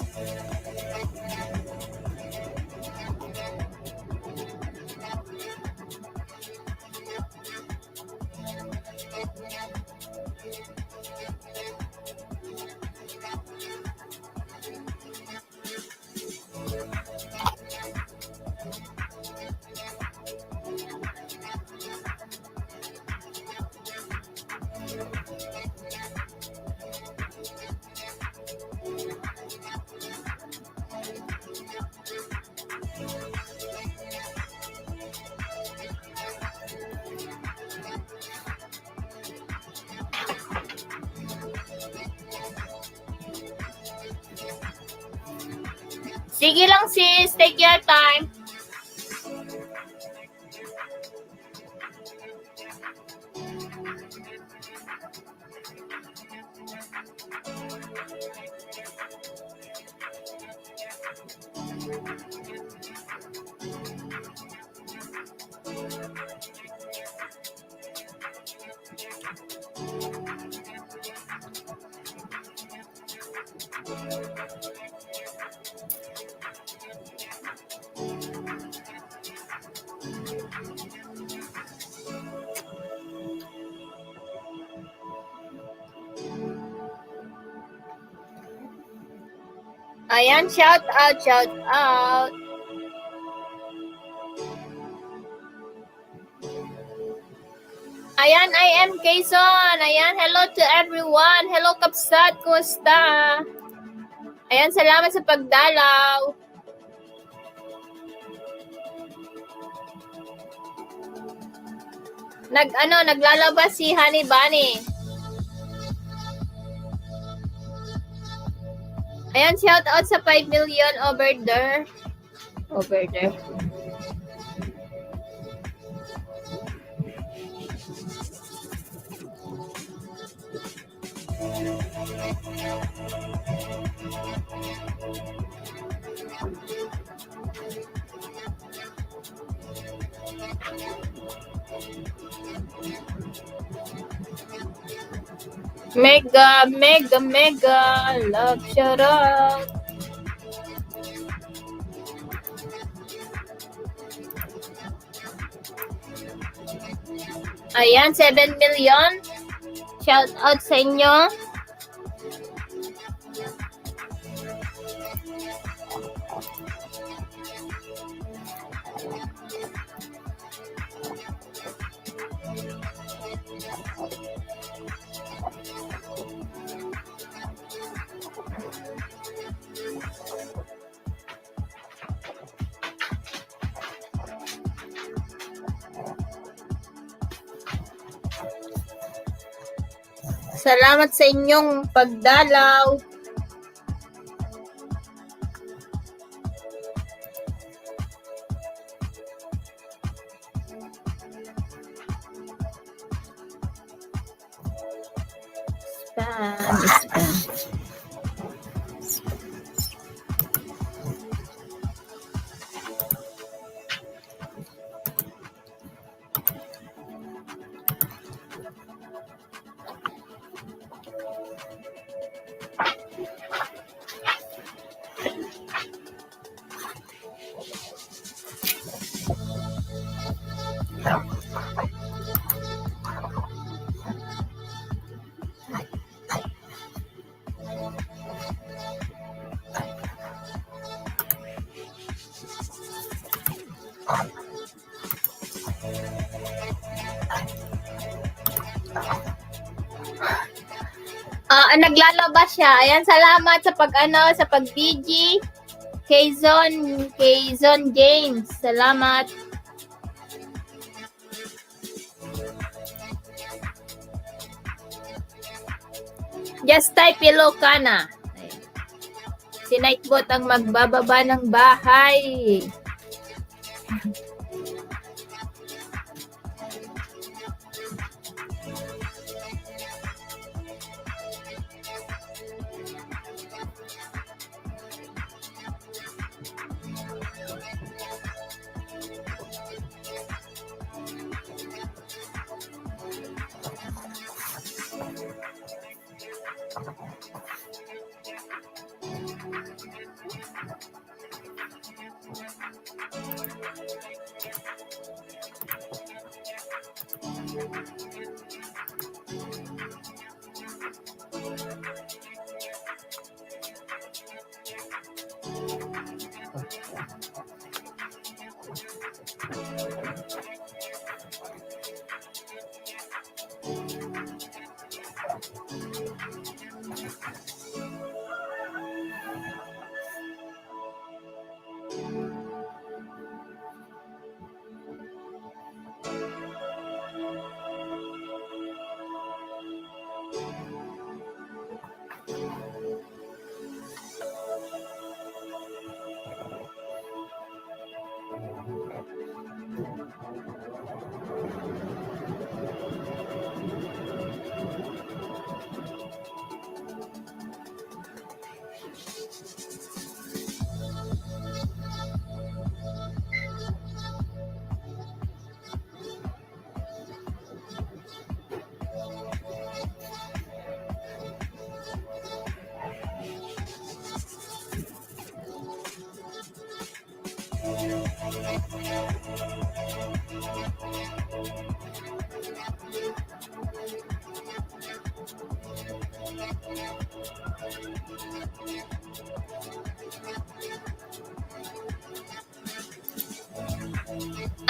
Sige lang sis, take your time. Ayan, shout out, shout out. Ayan, I am Quezon. Ayan, hello to everyone. Hello, Kapsat. Kumusta? Ayan, salamat sa pagdalaw. Naglalabas si Honey Bunny. Ayan, shout out sa 5 million over there. Over there. Mega, mega, mega. Love shout out. Ayan, 7 million. Shout out sa inyo. Salamat sa inyong pagdalaw. Spam. Naglalabas siya. Ayan, salamat sa sa pag-BG. Kay Zon James. Salamat. Just type Ilocana. Si Nightbot ang magbababa ng bahay.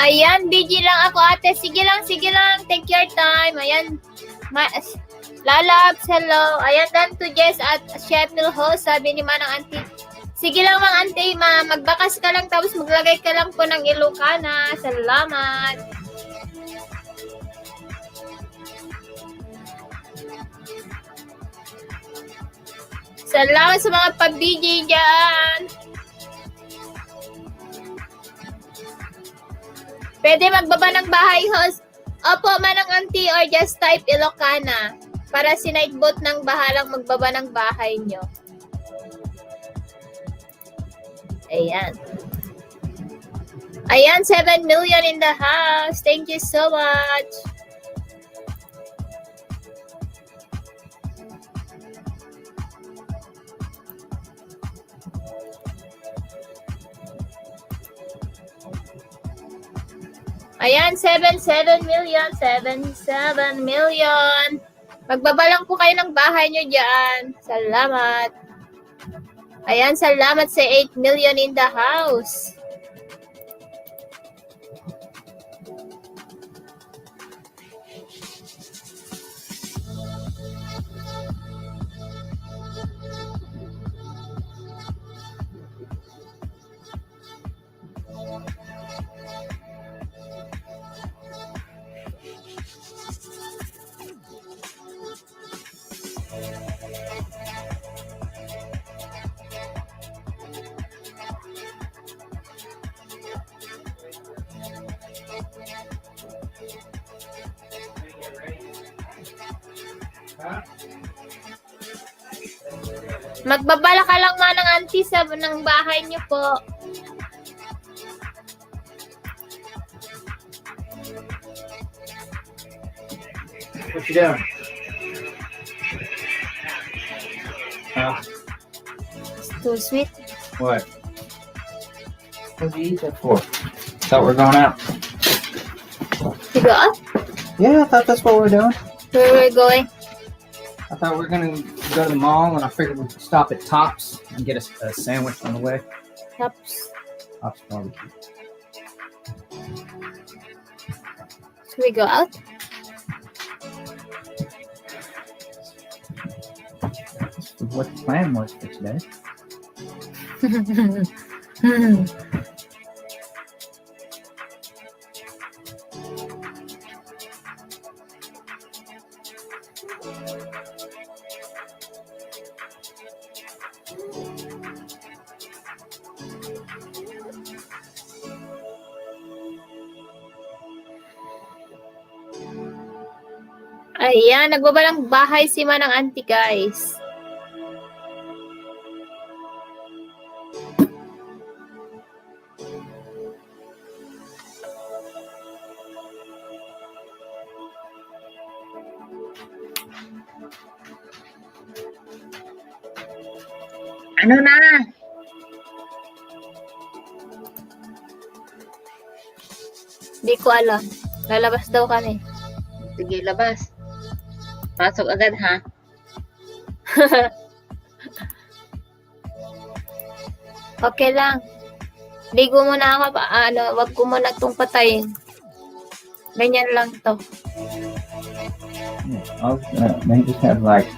Ayan, busy lang ako ate. Sige lang. Take your time. Ayan. Lalabs, hello. Ayan, done to Jess at Sheffield Host. Sabi ni Manang Auntie. Sige lang mga auntie, magbakas ka lang tapos maglagay ka lang po ng Ilocana. Salamat. Salamat sa mga pag-DJ dyan. Pwede magbaba ng bahay, host. Opo, Manang Auntie, or just type Ilocana para si Nightbot nang bahalang magbaba ng bahay nyo. Ayan. Ayan, 7 million in the house. Thank you so much. Ayan, 77 million. 77 million. Magbabalang po kayo ng bahay nyo dyan. Salamat. Ayan, salamat sa 8 million in the house. Magbabala ka lang man ng auntie sa ng bahay niyo po. What you doing? Huh? It's too sweet. What? What'd you eat that for? Thought we're going out. You go out? Yeah, I thought that's what we're doing. Where we're going? I thought we were gonna go to the mall, and I figured we'd stop at Tops and get a sandwich on the way. Tops. Tops barbecue. Should we go out? That's what the plan was for today. Ayan, nagbabalang bahay si Manang auntie, guys. Ano na? Hindi ko alam. Lalabas daw kami. Sige, labas. Pasok agad, ha? Okay lang. Ligo muna ako. Wag ko muna itong patayin. Ganyan lang to. Yeah, I was they just have like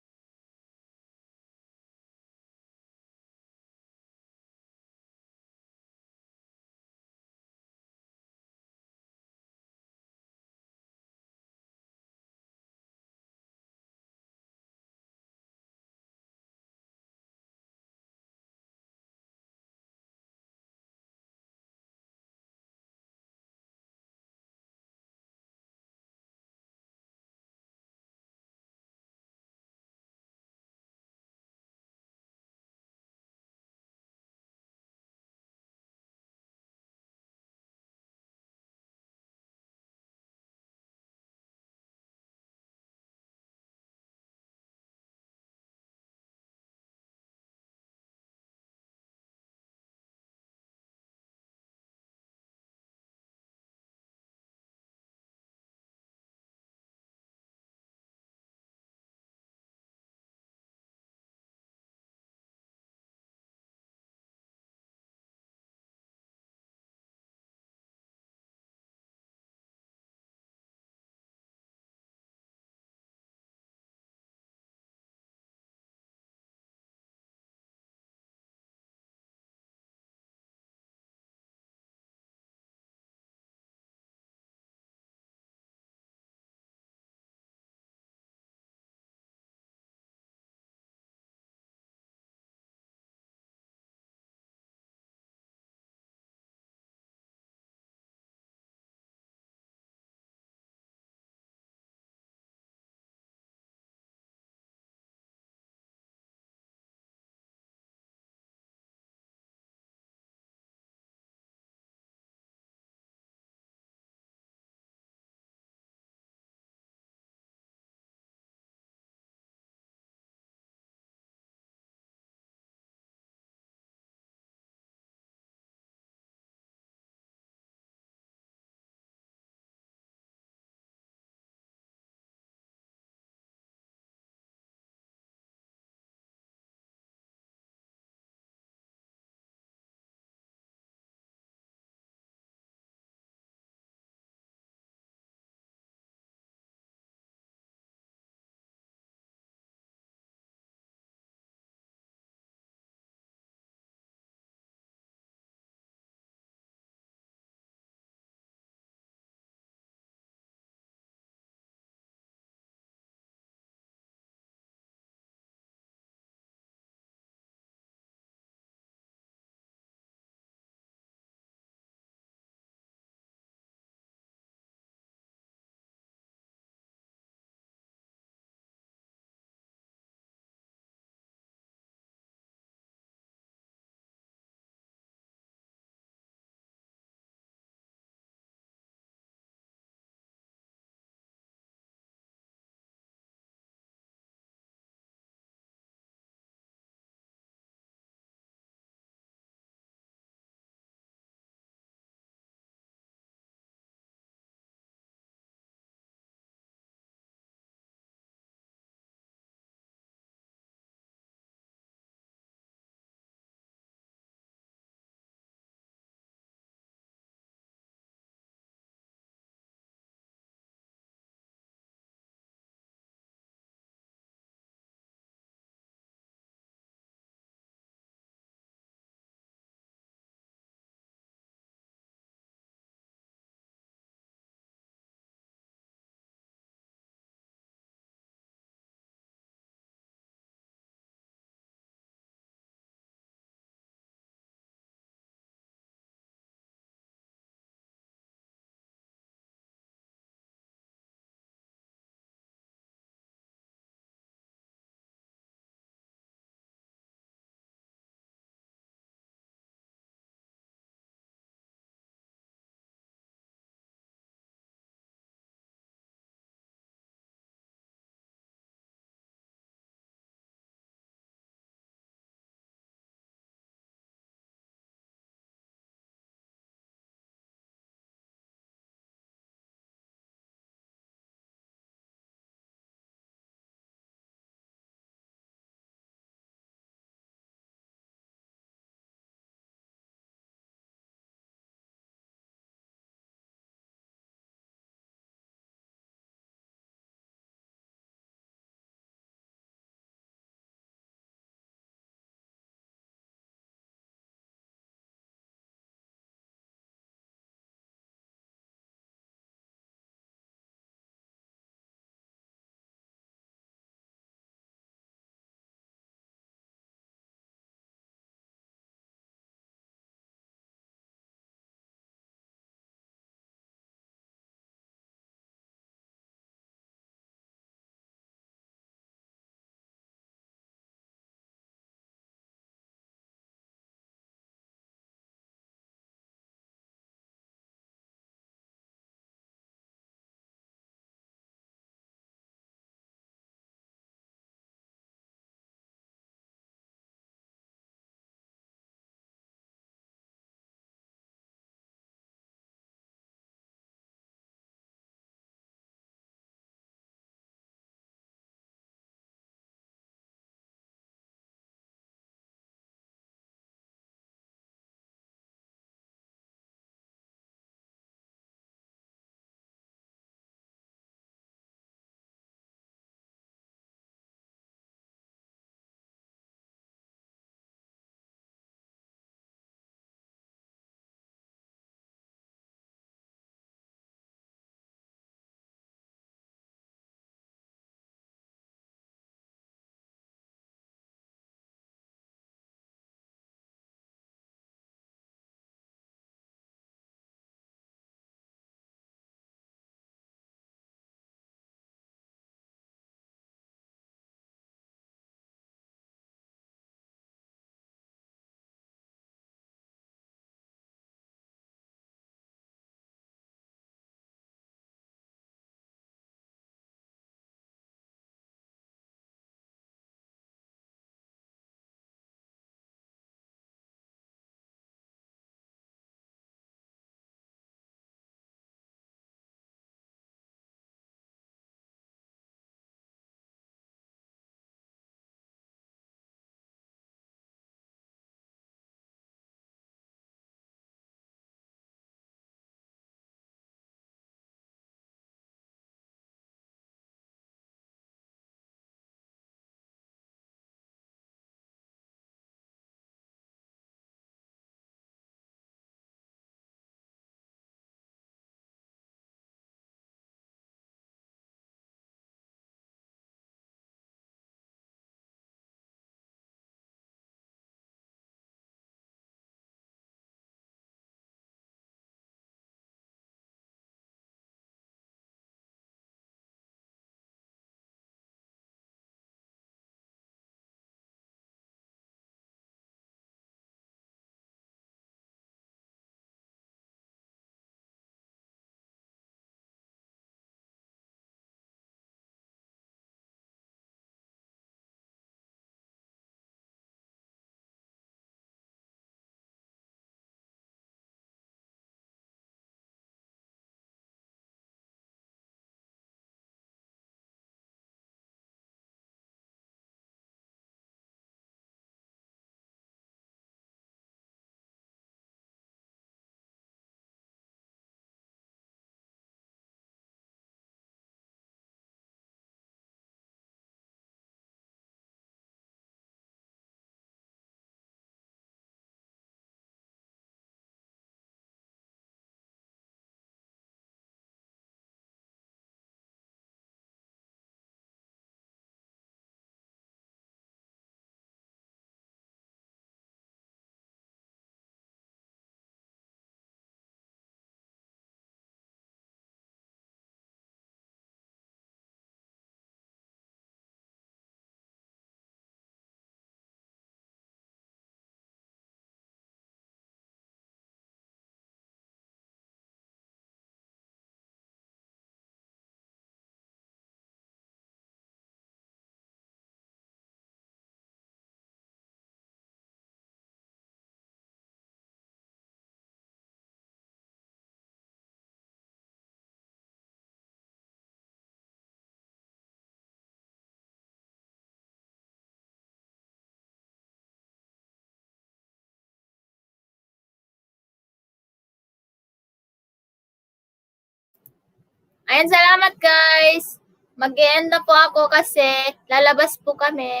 Ayan, salamat guys. Mag-end na po ako kasi lalabas po kami.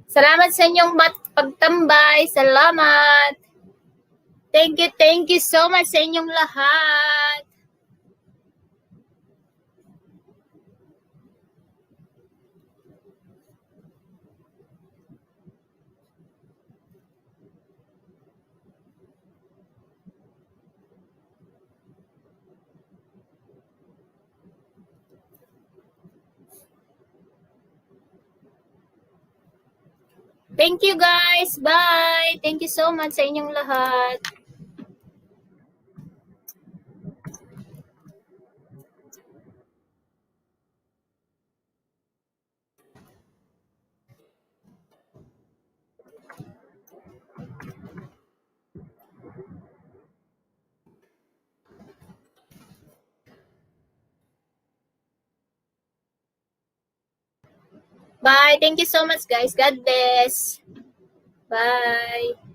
Salamat sa inyong pagtambay. Salamat. Thank you so much sa inyong lahat. Thank you guys. Bye. Thank you so much sa inyong lahat. Bye. Thank you so much guys. God bless. Bye.